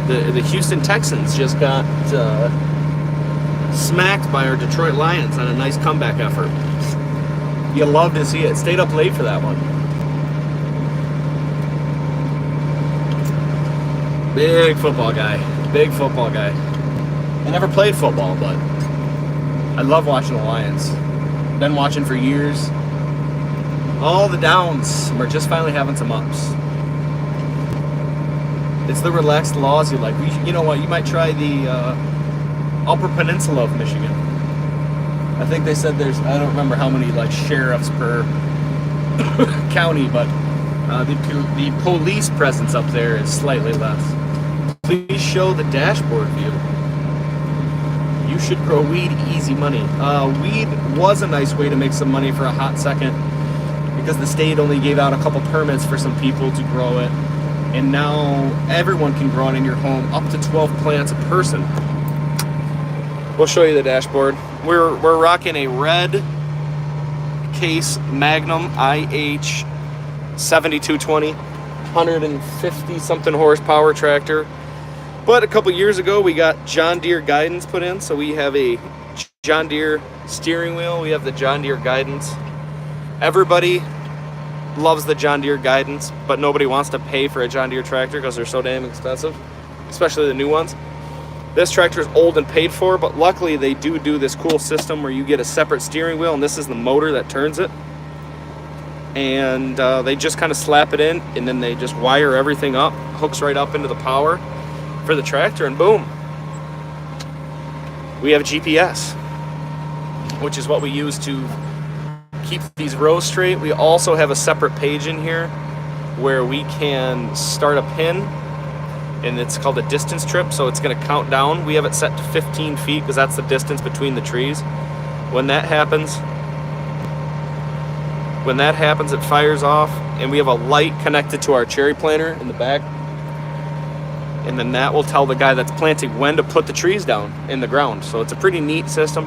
the Houston Texans just got smacked by our Detroit Lions on a nice comeback effort. You love to see it. Stayed up late for that one. Big football guy. Big football guy. I never played football, but I love watching the Lions. Been watching for years. All the downs. We're just finally having some ups. It's the relaxed laws you like. You know what? You might try the Upper Peninsula of Michigan. I think they said there's, I don't remember how many like sheriffs per county, but the police presence up there is slightly less. Please show the dashboard view. You should grow weed, easy money. Weed was a nice way to make some money for a hot second, because the state only gave out a couple permits for some people to grow it, and now everyone can grow it in your home, up to 12 plants a person. We'll show you the dashboard. We're rocking a red case Magnum IH 7220, 150 something horsepower tractor. But a couple years ago we got John Deere guidance put in, so we have a John Deere steering wheel, we have the John Deere guidance. Everybody loves the John Deere guidance, but nobody wants to pay for a John Deere tractor because they're so damn expensive, especially the new ones. This tractor is old and paid for, but luckily they do this cool system where you get a separate steering wheel, and this is the motor that turns it. And they just kind of slap it in, and then they just wire everything up, hooks right up into the power for the tractor, and boom. We have GPS, which is what we use to keep these rows straight. We also have a separate page in here where we can start a pin, and it's called a distance trip, so it's going to count down. We have it set to 15 feet because that's the distance between the trees. When that happens, it fires off, and we have a light connected to our cherry planter in the back, and then that will tell the guy that's planting when to put the trees down in the ground. So it's a pretty neat system.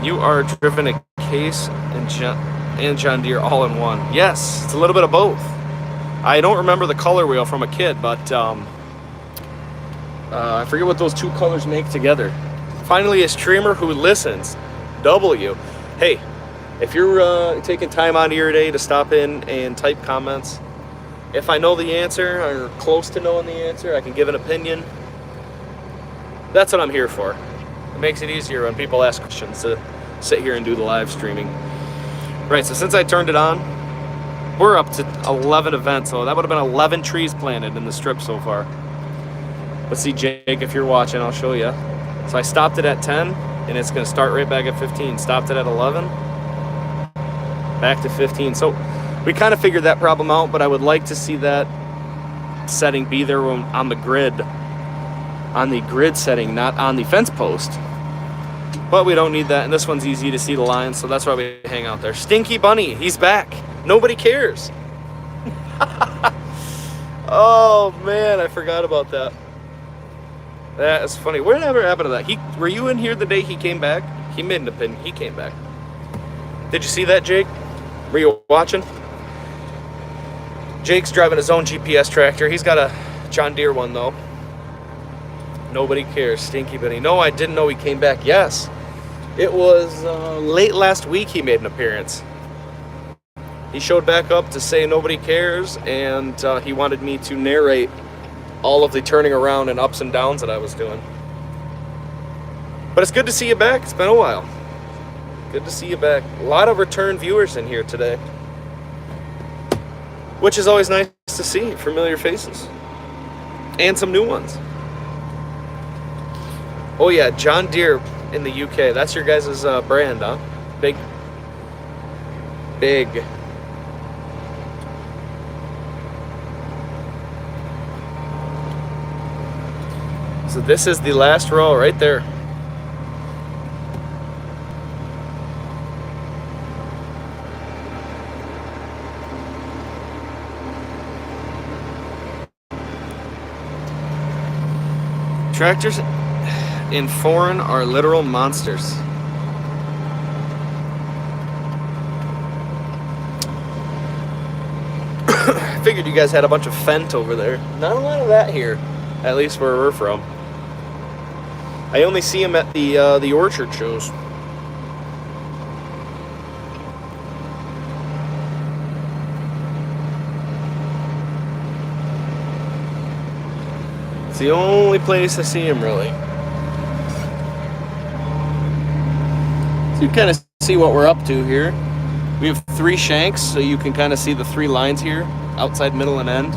You are driven a case and John Deere all in one. Yes, it's a little bit of both. I don't remember the color wheel from a kid, but I forget what those two colors make together. Finally, a streamer who listens. W. Hey, if you're taking time out of your day to stop in and type comments, if I know the answer or close to knowing the answer, I can give an opinion. That's what I'm here for. It makes it easier when people ask questions to sit here and do the live streaming. Right, so since I turned it on, we're up to 11 events, so that would have been 11 trees planted in the strip so far. But see, Jake, if you're watching, I'll show you. So I stopped it at 10, and it's going to start right back at 15. Stopped it at 11, back to 15. So we kind of figured that problem out, but I would like to see that setting be there on the grid setting, not on the fence post. But we don't need that, and this one's easy to see the lines, so that's why we hang out there. Stinky Bunny, he's back. Nobody cares. Oh man, I forgot about that. That is funny. Whatever happened to that? Were you in here the day he came back? He made an opinion. He came back. Did you see that, Jake? Were you watching? Jake's driving his own GPS tractor. He's got a John Deere one though. Nobody cares. Stinky Bunny. No, I didn't know he came back. Yes. It was late last week he made an appearance. He showed back up to say nobody cares, and he wanted me to narrate all of the turning around and ups and downs that I was doing. But it's good to see you back. It's been a while. Good to see you back. A lot of return viewers in here today, which is always nice to see. Familiar faces. And some new ones. Oh yeah, John Deere in the UK. That's your guys' brand, huh? Big. So this is the last row right there. Tractors in foreign are literal monsters. I figured you guys had a bunch of Fendt over there. Not a lot of that here, at least where we're from. I only see them at the orchard shows. It's the only place I see them really. So you kind of see what we're up to here. We have 3 shanks, so you can kind of see the 3 lines here, outside, middle, and end.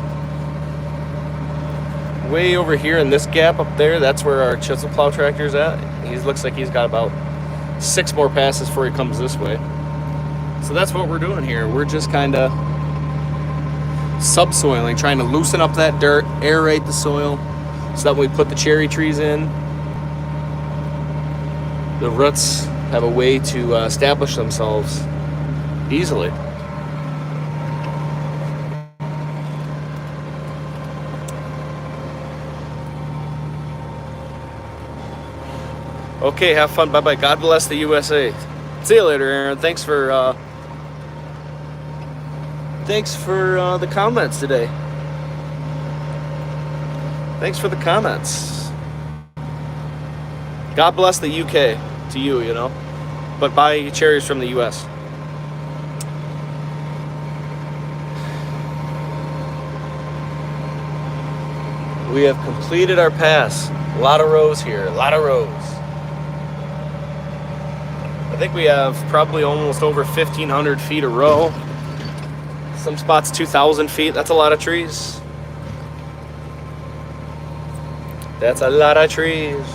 Way over here in this gap up there, that's where our chisel plow tractor's at. He looks like he's got about 6 more passes before he comes this way. So that's what we're doing here. We're just kind of subsoiling, trying to loosen up that dirt, aerate the soil, so that when we put the cherry trees in, the roots have a way to establish themselves easily. Okay, have fun. Bye-bye. God bless the USA. See you later, Aaron. Thanks for the comments today. Thanks for the comments. God bless the UK to you, you know. But buy cherries from the US. We have completed our pass. A lot of rows here. A lot of rows. I think we have probably almost over 1,500 feet a row. Some spots 2,000 feet. That's a lot of trees. That's a lot of trees.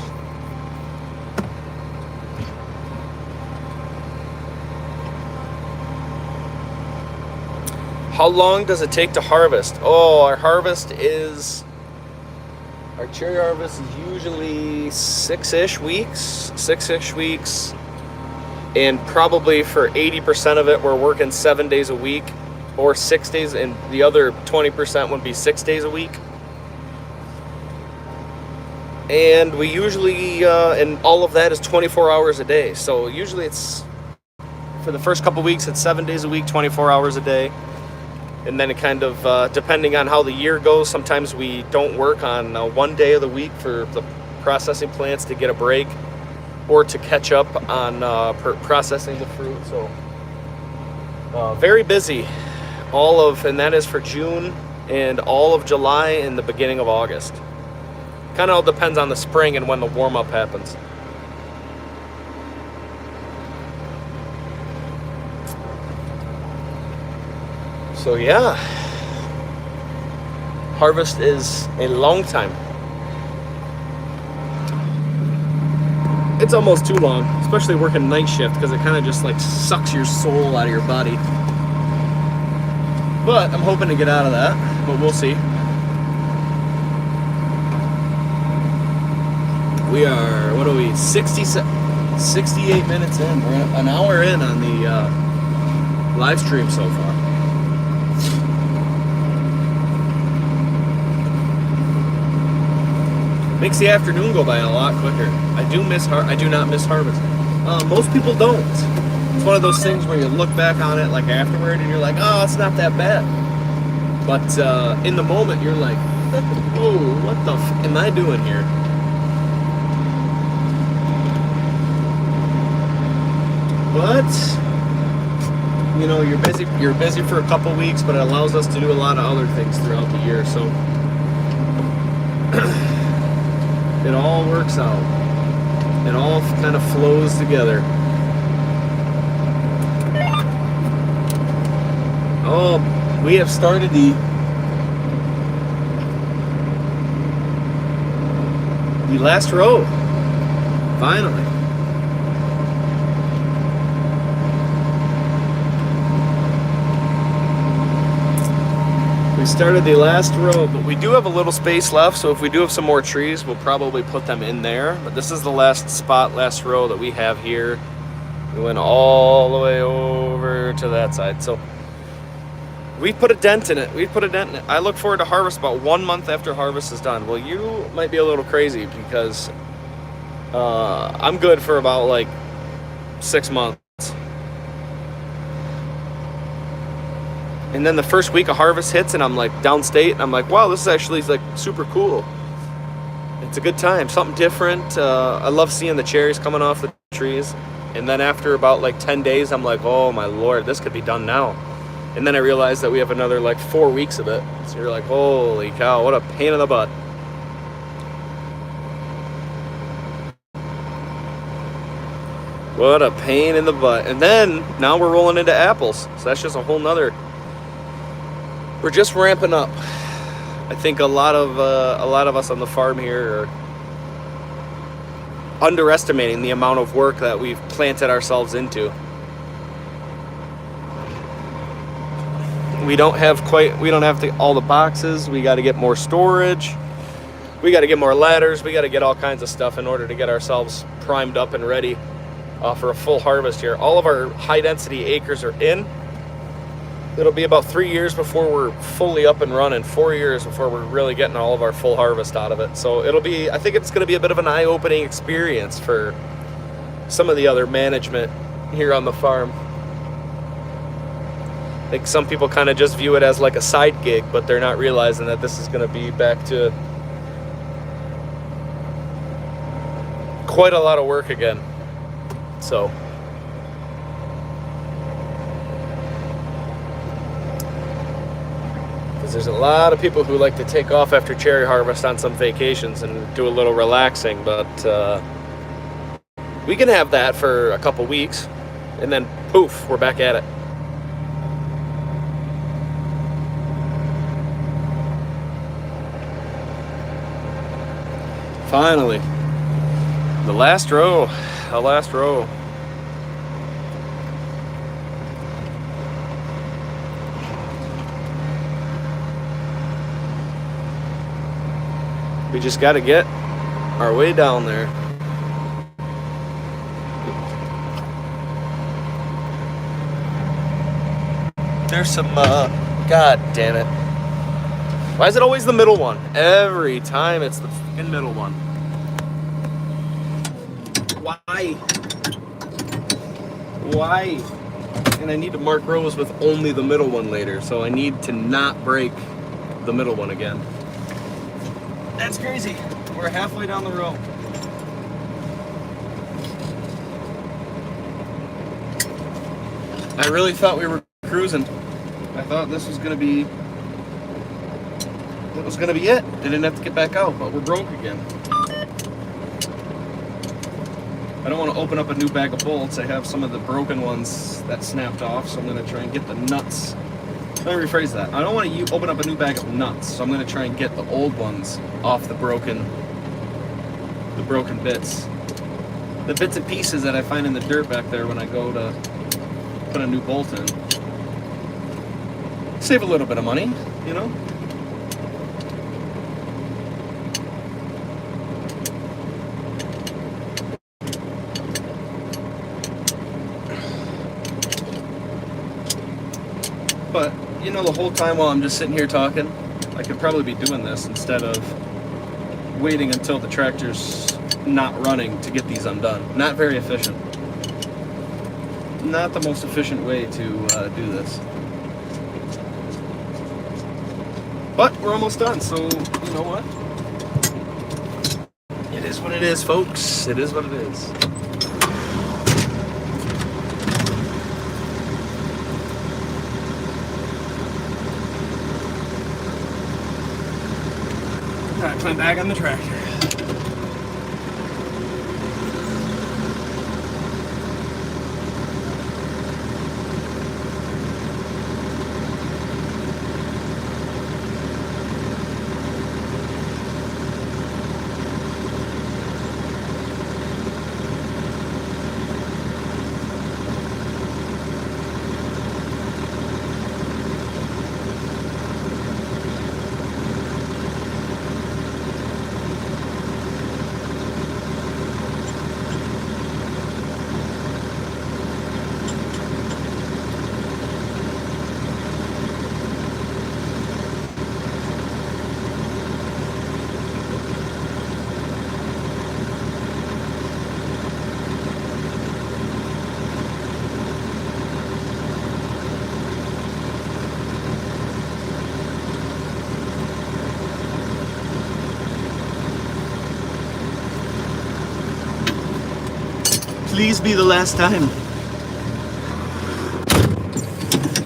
How long does it take to harvest? Oh, our cherry harvest is usually 6-ish weeks. And probably for 80% of it, we're working 7 days a week or 6 days, and the other 20% would be 6 days a week. And we usually, and all of that is 24 hours a day. So usually it's, for the first couple weeks, it's 7 days a week, 24 hours a day. And then it kind of, depending on how the year goes, sometimes we don't work on 1 day of the week for the processing plants to get a break, or to catch up on processing the fruit. So very busy, and that is for June and all of July and the beginning of August. Kind of all depends on the spring and when the warm-up happens. So yeah, harvest is a long time. It's almost too long, especially working night shift, because it kind of just like sucks your soul out of your body. But I'm hoping to get out of that, but we'll see. We are, what are we, 68 minutes in. We're an hour in on the live stream so far. Makes the afternoon go by a lot quicker. I do not miss harvest. Most people don't. It's one of those things where you look back on it like afterward and you're like, oh, it's not that bad. But in the moment, you're like, whoa, what the f am I doing here? But you know, you're busy for a couple weeks, but it allows us to do a lot of other things throughout the year. So it all works out. It all kind of flows together. Oh, we have started the last row. Finally. We started the last row, but we do have a little space left, so if we do have some more trees, we'll probably put them in there. But this is the last row that we have here. We went all the way over to that side, so we put a dent in it. I look forward to harvest about 1 month after harvest is done. Well, you might be a little crazy because I'm good for about like 6 months. And then the first week of harvest hits and I'm like downstate and I'm like, wow, this is actually like super cool. It's a good time, something different. I love seeing the cherries coming off the trees. And then after about like 10 days, I'm like, oh my Lord, this could be done now. And then I realized that we have another like 4 weeks of it. So you're like, holy cow, what a pain in the butt. What a pain in the butt. And then now we're rolling into apples. So that's just a whole nother. We're just ramping up. I think a lot of us on the farm here are underestimating the amount of work that we've planted ourselves into. We don't have all the boxes. We got to get more storage. We got to get more ladders. We got to get all kinds of stuff in order to get ourselves primed up and ready for a full harvest here. All of our high density acres are in. It'll be about 3 years before we're fully up and running, 4 years before we're really getting all of our full harvest out of it. So I think it's going to be a bit of an eye-opening experience for some of the other management here on the farm. I think some people kind of just view it as like a side gig, but they're not realizing that this is going to be back to quite a lot of work again. So there's a lot of people who like to take off after cherry harvest on some vacations and do a little relaxing, but we can have that for a couple weeks and then poof, we're back at it. Finally, the last row. We just got to get our way down there. There's some, God damn it. Why is it always the middle one? Every time it's the fucking middle one. Why? And I need to mark rows with only the middle one later, so I need to not break the middle one again. That's crazy. We're halfway down the row. I really thought we were cruising. I thought this was going to be that was gonna be it. They didn't have to get back out, but we're broke again. I don't want to open up a new bag of bolts. I have some of the broken ones that snapped off, so I'm gonna try and get the nuts. Let me rephrase that. I don't want to open up a new bag of nuts, so I'm gonna try and get the old ones off the broken bits. The bits and pieces that I find in the dirt back there when I go to put a new bolt in. Save a little bit of money, you know? But, you know, the whole time while I'm just sitting here talking, I could probably be doing this instead of waiting until the tractor's not running to get these undone. Not very efficient. Not the most efficient way to do this. But we're almost done, so you know what? It is what it is, folks. It is what it is. Alright, climb back on the tractor. Please be the last time.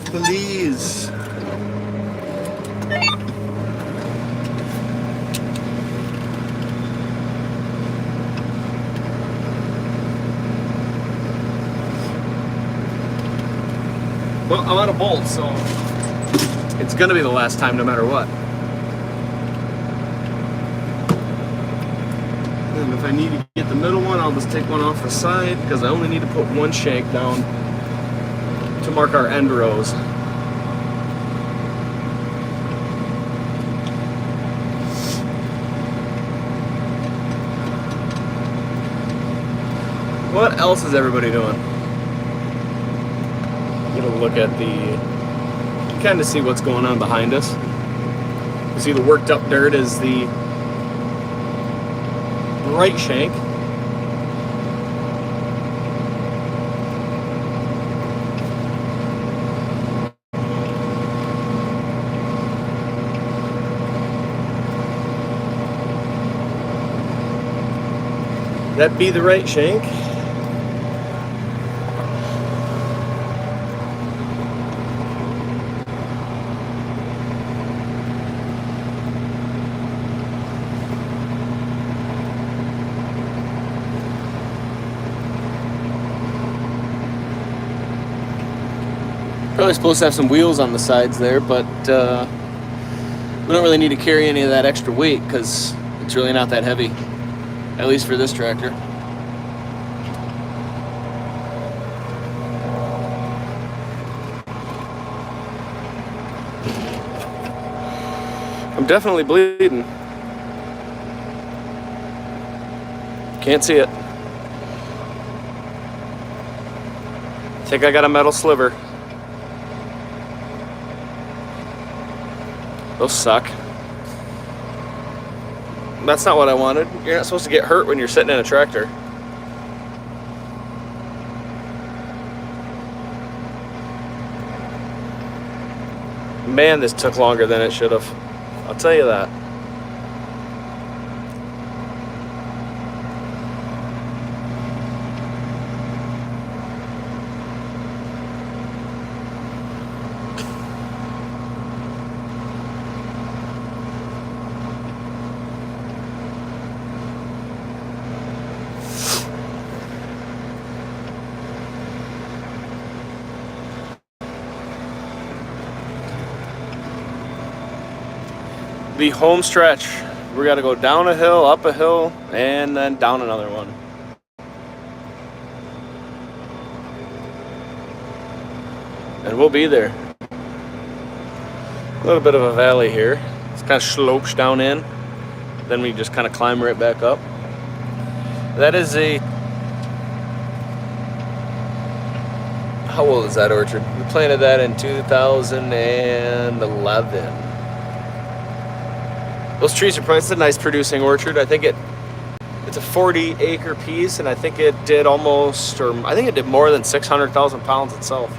Please. Well, I'm out of bolts, so it's gonna be the last time no matter what. And if I need to get the middle one, I'll just take one off the side because I only need to put one shank down to mark our end rows. What else is everybody doing? Get a look at you kind of see what's going on behind us. You see the worked up dirt is the right shank. That be the right shank. Probably supposed to have some wheels on the sides there, but we don't really need to carry any of that extra weight because it's really not that heavy, at least for this tractor. I'm definitely bleeding. Can't see it. I think I got a metal sliver. Those suck. That's not what I wanted. You're not supposed to get hurt when you're sitting in a tractor. Man, this took longer than it should have. I'll tell you that. The home stretch. We got to go down a hill, up a hill, and then down another one. And we'll be there. A little bit of a valley here. It's kind of slopes down in. Then we just kind of climb right back up. That is a... How old is that orchard? We planted that in 2011. Those trees are probably, it's a nice producing orchard. I think it's a 40-acre piece, and I think it did almost, or I think it did more than 600,000 pounds itself.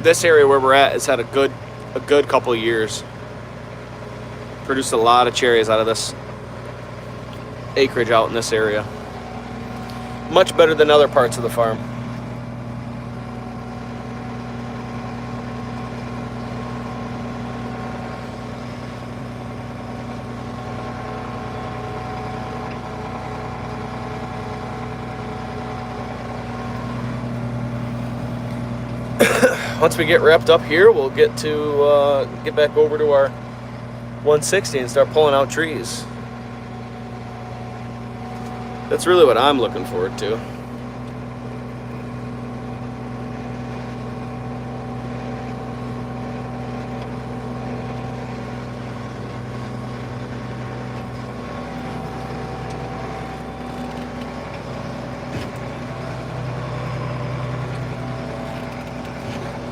This area where we're at has had a good couple of years. Produced a lot of cherries out of this acreage out in this area. Much better than other parts of the farm. Once we get wrapped up here, we'll get back over to our 160 and start pulling out trees. That's really what I'm looking forward to.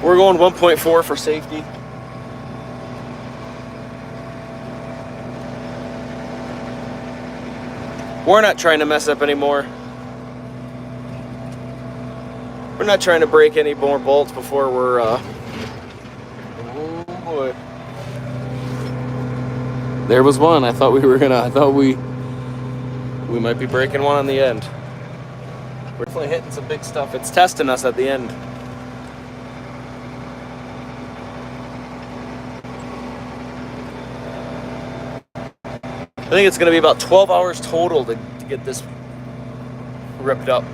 We're going 1.4 for safety. We're not trying to mess up anymore. We're not trying to break any more bolts before we're, oh boy. There was one. I thought we might be breaking one on the end. We're definitely hitting some big stuff. It's testing us at the end. I think it's going to be about 12 hours total to get this ripped up.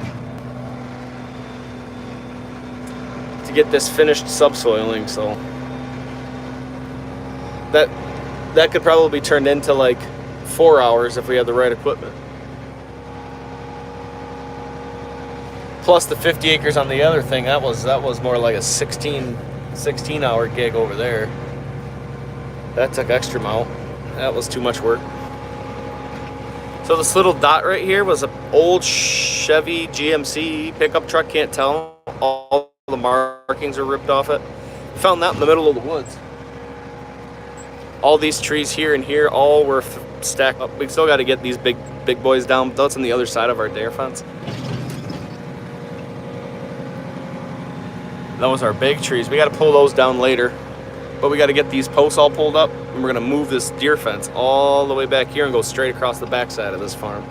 To get this finished subsoiling, so that could probably be turned into like 4 hours if we had the right equipment. Plus the 50 acres on the other thing, that was more like a 16-hour gig over there. That took extra amount. That was too much work. So this little dot right here was an old Chevy GMC pickup truck. Can't tell. All the markings are ripped off it. Found that in the middle of the woods. All these trees here and here, all were stacked up. We still got to get these big boys down. That's on the other side of our dare fence. Those are big trees. We got to pull those down later. But we got to get these posts all pulled up, and we're going to move this deer fence all the way back here and go straight across the backside of this farm.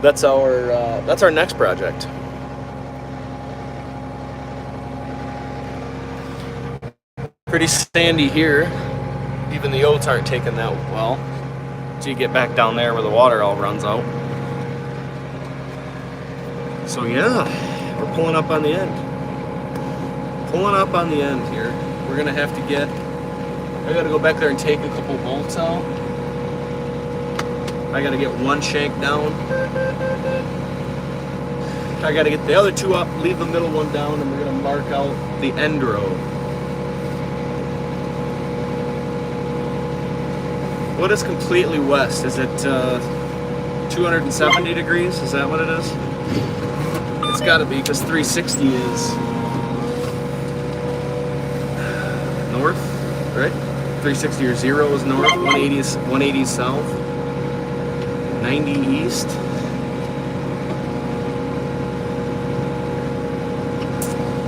That's our next project. Pretty sandy here. Even the oats aren't taking that well. So you get back down there where the water all runs out. So yeah, we're pulling up on the end. Pulling up on the end here. We're gonna have to I gotta go back there and take a couple bolts out. I gotta get one shank down. I gotta get the other two up, leave the middle one down, and we're gonna mark out the end row. What is completely west? Is it 270 degrees? Is that what it is? It's got to be, because 360 is north, right? 360 or 0 is north, 180 is south, 90 east.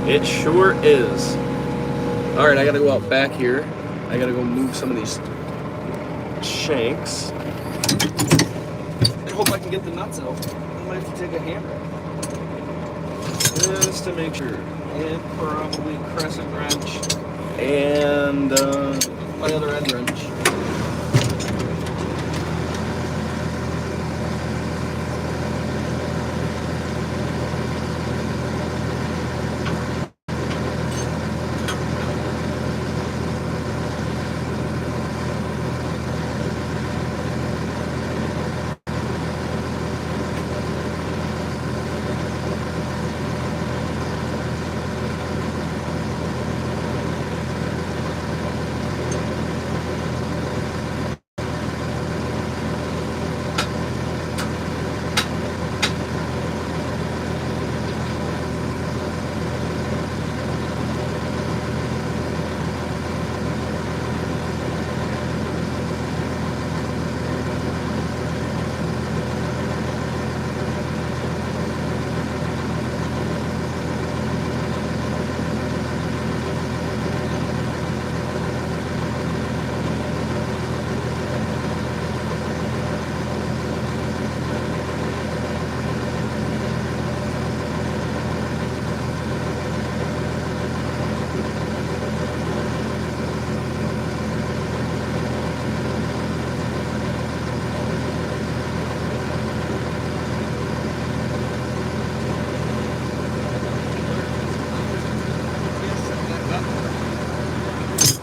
It sure is. All right, I got to go out back here. I got to go move some of these shanks. I hope I can get the nuts out. I might have to take a hammer. Just to make sure. And probably crescent wrench. And my other end wrench.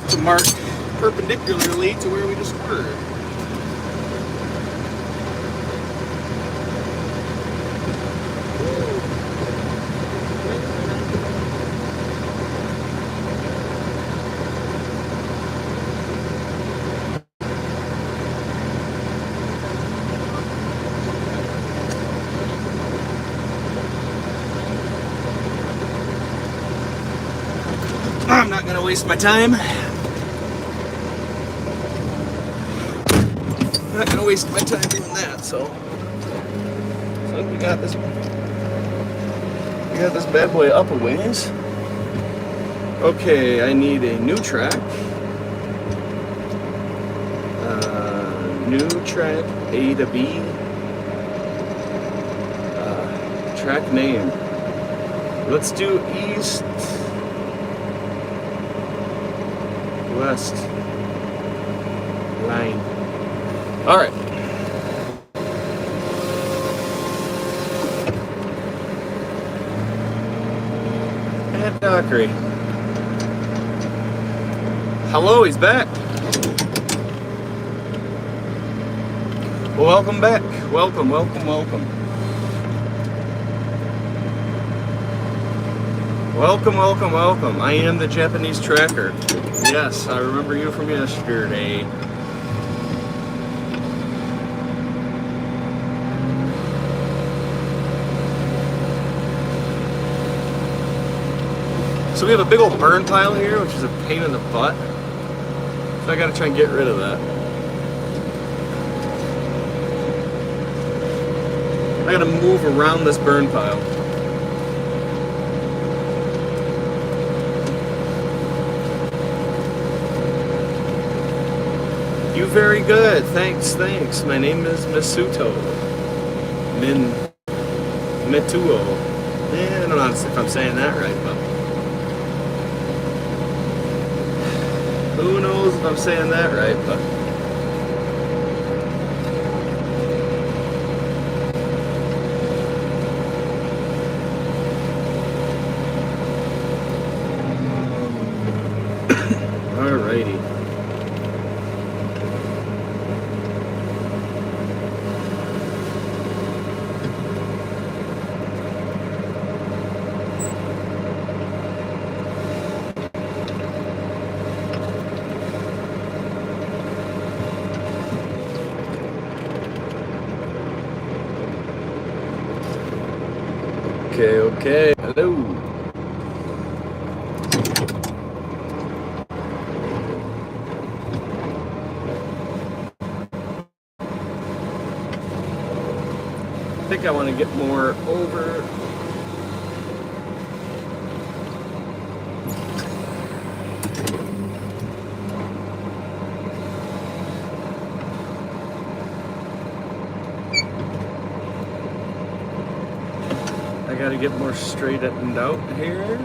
to mark perpendicularly to where we just were. I'm not gonna waste my time. I'm not gonna waste my time doing that. So we got this bad boy up a ways. Okay, I need a new track. New track A to B. Track name. Let's do east. West line. All right. And Dockery. Hello, he's back. Well, welcome back. Welcome. Welcome. I am the Japanese tracker. Yes, I remember you from yesterday. So we have a big old burn pile here, which is a pain in the butt. So I gotta try and get rid of that. I gotta move around this burn pile. You very good. Thanks. My name is Misuto. Mituo. I don't know if I'm saying that right, but who knows if I'm saying that right, but alrighty. Okay. Hello. I think I want to get more over. I got to get more straightened out here.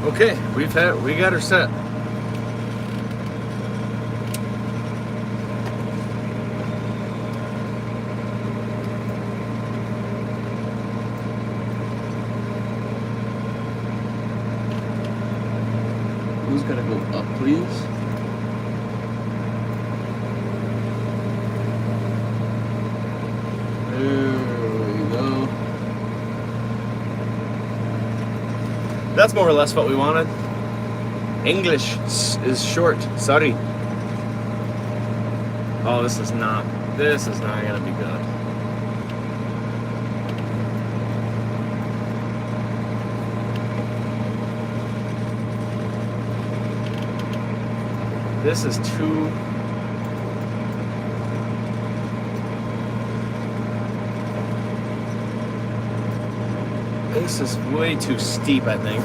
Okay, we got her set. Who's gonna go up, please? There we go. That's more or less what we wanted. English is short. Sorry. Oh, this is not gonna be good. This is too. This is way too steep, I think.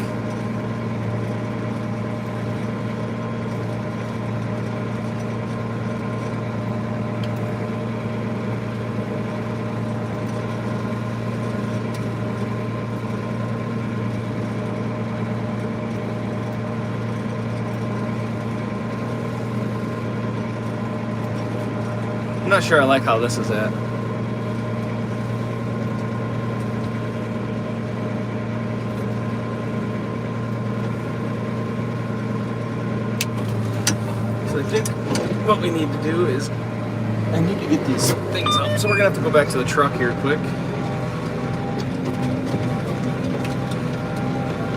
I'm not sure I like how this is at. So I think what we need to do is, I need to get these things up. So we're gonna have to go back to the truck here quick.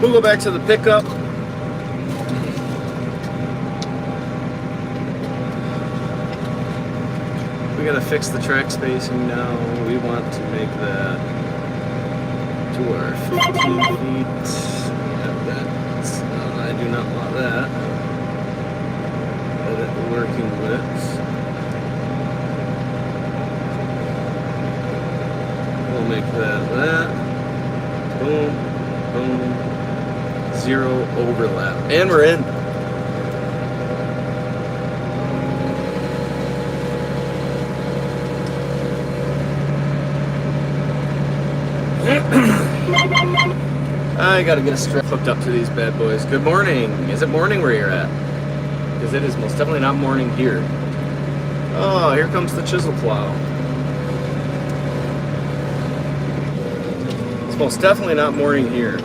We'll go back to the pickup. We gotta fix the track spacing now. We want to make that to our 15 feet. I do not want that. Edit the working width. We'll make that. Boom, boom. 0 overlap. And we're in. I gotta get a strap hooked up to these bad boys. Good morning. Is it morning where you're at? Because it is most definitely not morning here. Oh, here comes the chisel plow. It's most definitely not morning here.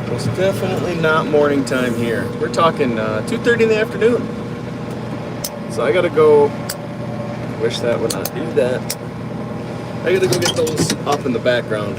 Most definitely not morning time here. We're talking 2:30 in the afternoon. So I gotta go. Wish that would not do that. I gotta go get those up in the background.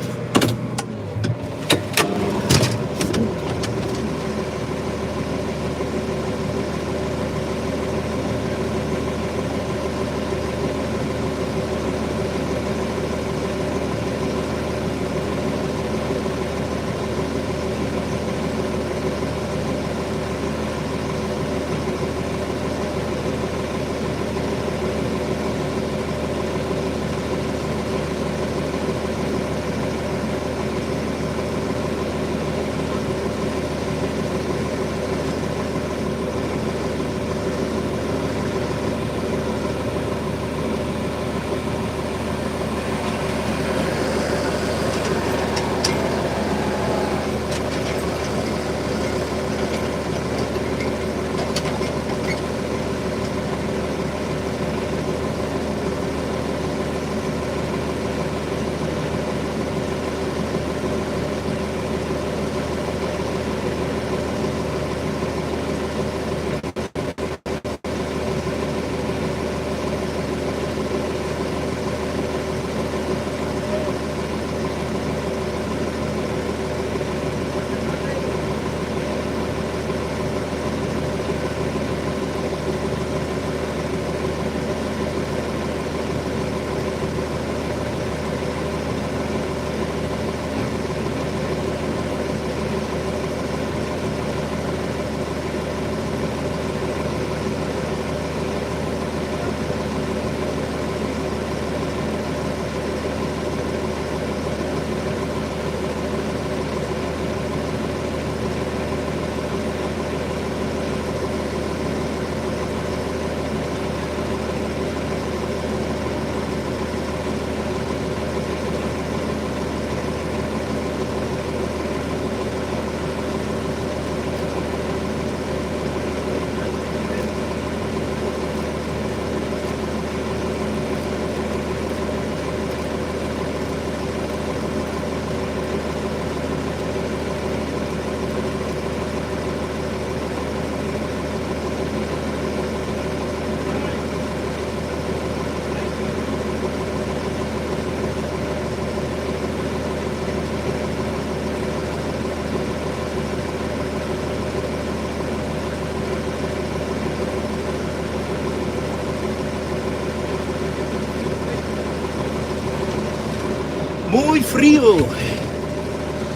Muy frío.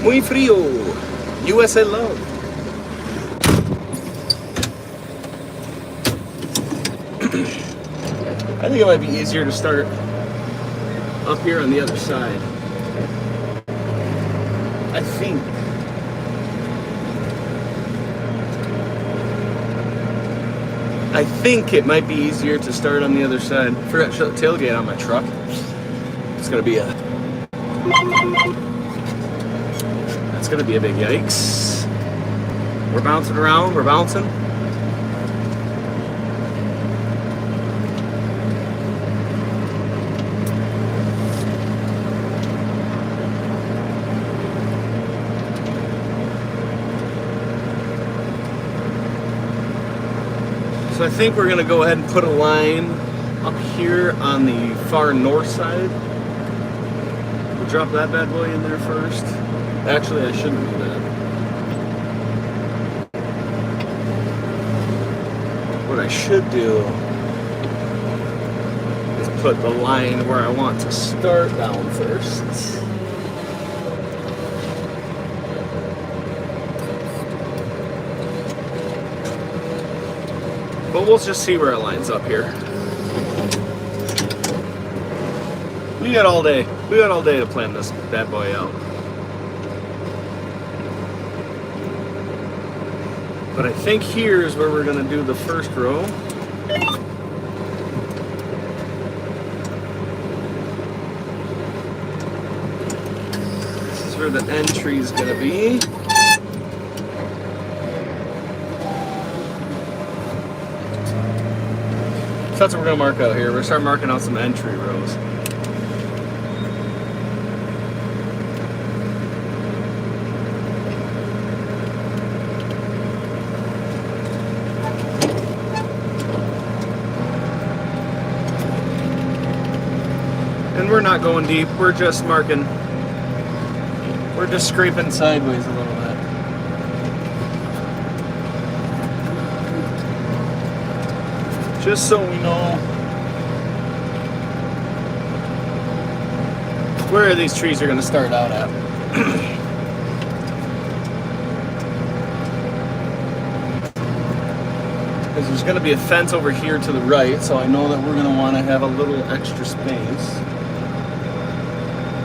Muy frío. USA love. I think it might be easier to start up here on the other side. I think it might be easier to start on the other side. I forgot to shut the tailgate on my truck. It's gonna be a big yikes. We're bouncing around, we're bouncing. So I think we're gonna go ahead and put a line up here on the far north side. We'll drop that bad boy in there first. Actually, I shouldn't do that. What I should do is put the line where I want to start down first. But we'll just see where it lines up here. We got all day. We got all day to plan this bad boy out. But I think here's where we're gonna do the first row. This is where the entry is gonna be. So that's what we're gonna mark out here. We're gonna start marking out some entry rows. And we're not going deep, we're just marking, we're just scraping sideways a little bit. Just so we know where these trees are going to start out at. Because there's going to be a fence over here to the right, so I know that we're going to want to have a little extra space.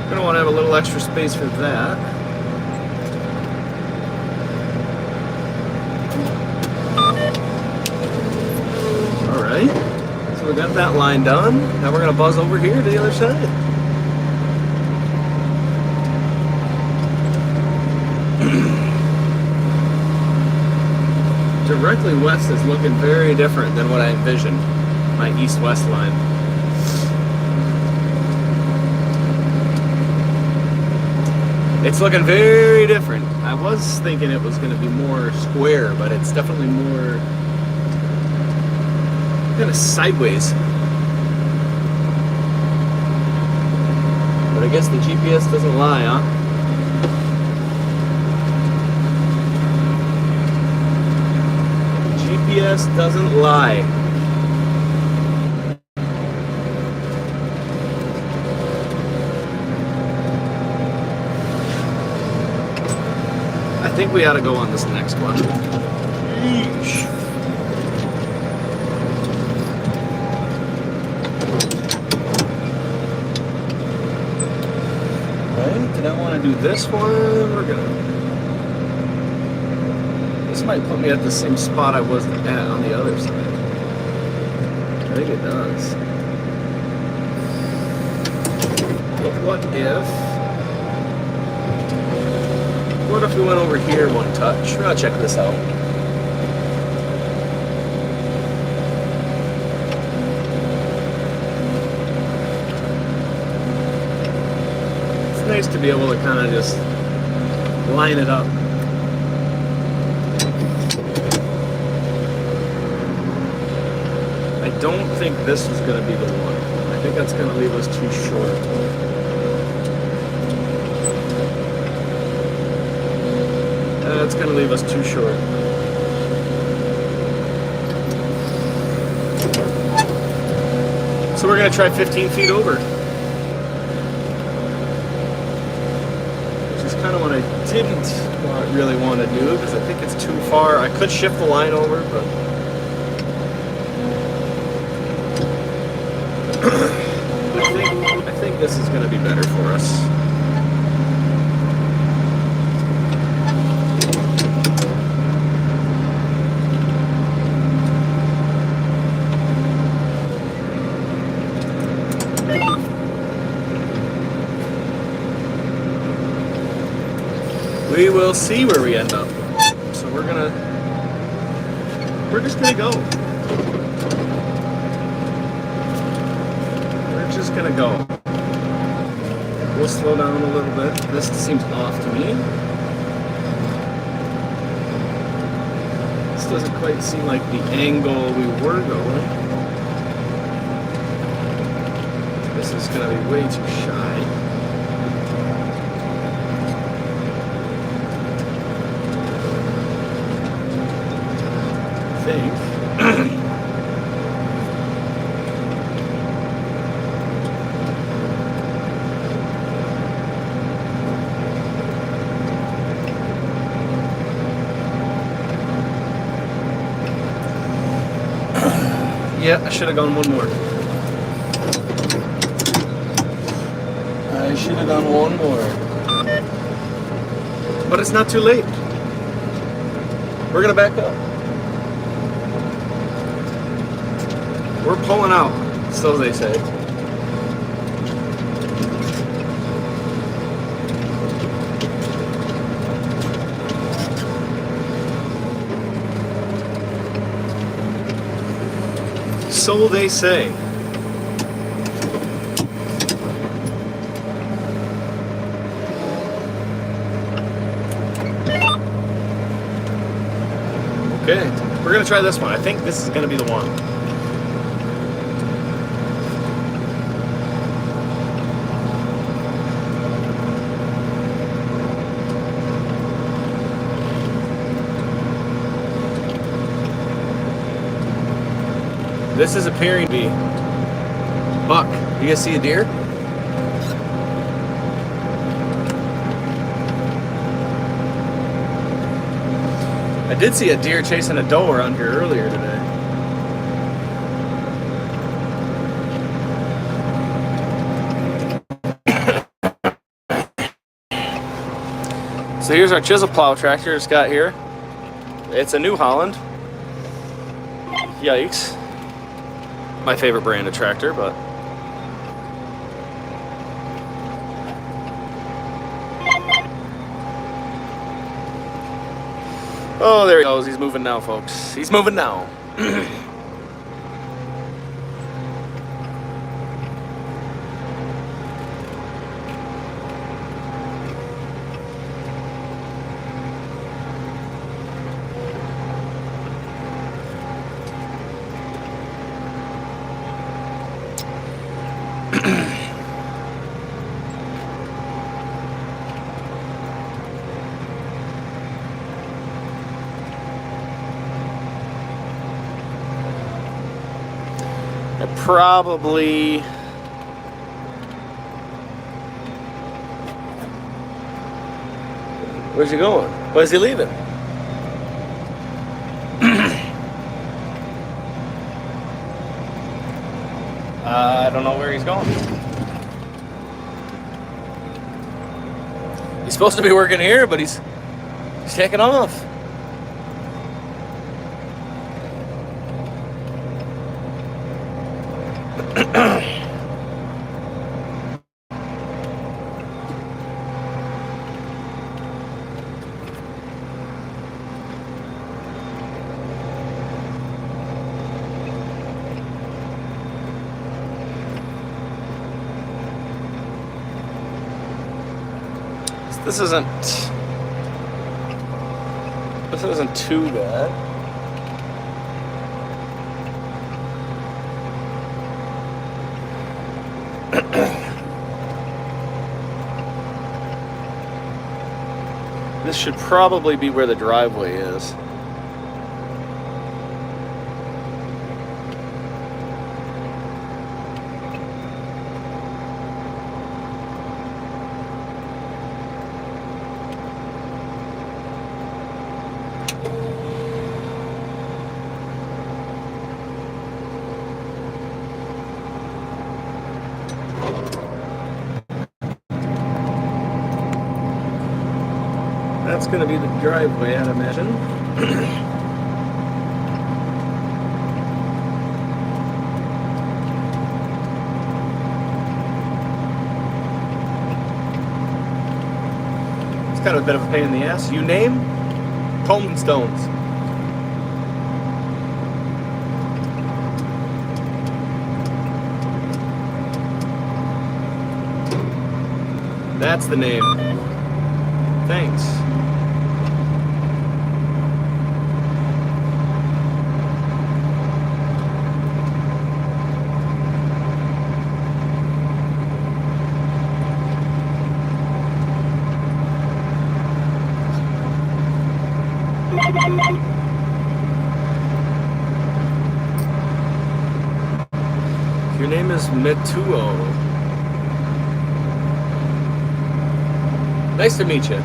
We're going to want to have a little extra space for that. Alright, so we got that line done. Now we're going to buzz over here to the other side. Directly west is looking very different than what I envisioned, my east-west line. It's looking very different. I was thinking it was going to be more square, but it's definitely more kind of sideways. But I guess the GPS doesn't lie, huh? GPS doesn't lie. I think we ought to go on this next one. Yeesh. Right, did I want to do this one? We're gonna. This might put me at the same spot I was at on the other side. I think it does. But what if we went over here one touch? We're gonna check this out. It's nice to be able to kind of just line it up. I don't think this is going to be the one. I think that's going to leave us too short. That's going to leave us too short. So we're going to try 15 feet over. Which is kind of what I didn't really want to do, because I think it's too far. I could shift the line over, but I think this is going to be better for us. We will see where we end up. So we're just gonna go. We're just gonna go. We'll slow down a little bit. This seems off to me. This doesn't quite seem like the angle we were going. This is going to be way too shy. I think. Yeah, I should have gone one more. I should have done one more. But it's not too late. We're gonna back up. We're pulling out, so they say. So they say. Okay, we're gonna try this one. I think this is gonna be the one. This is appearing to be buck. You guys see a deer? I did see a deer chasing a doe around here earlier today. So here's our chisel plow tractor it's got here. It's a New Holland. Yikes. My favorite brand of tractor, but oh, there he goes. He's moving now, folks. He's moving now. Probably where's he going? Where's he leaving? I don't know where he's going. He's supposed to be working here, but he's taking off. This isn't too bad. This should probably be where the driveway is. That's going to be the driveway, I'd imagine. It's kind of a bit of a pain in the ass. You name Coleman Stones. That's the name. Thanks. Your name is Metuo. Nice to meet you.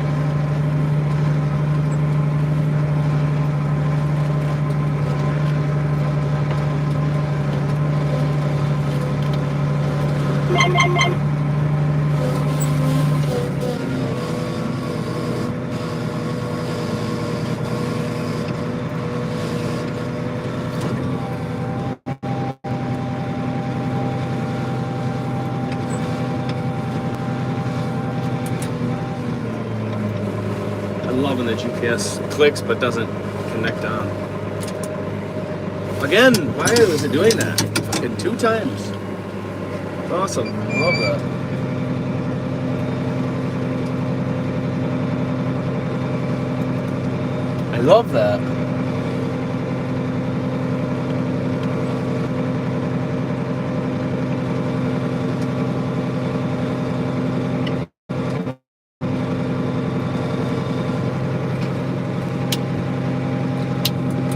I'm loving the GPS clicks but doesn't connect on. Again, why is it doing that? Fucking 2 times. Awesome. I love that. I love that.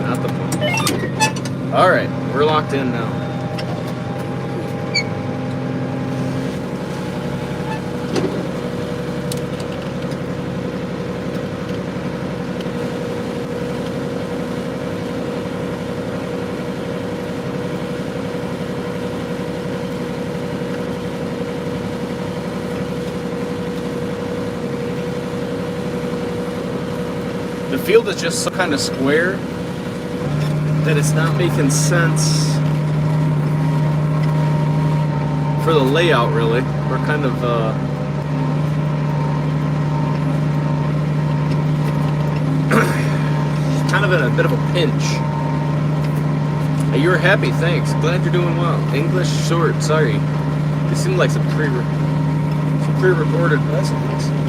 Not the phone. All right, we're locked in now. The field is just so kind of square that it's not making sense for the layout, really. We're kind of in a bit of a pinch. Hey, you're happy, thanks. Glad you're doing well. English short, sorry. It seemed like some pre-recorded messages.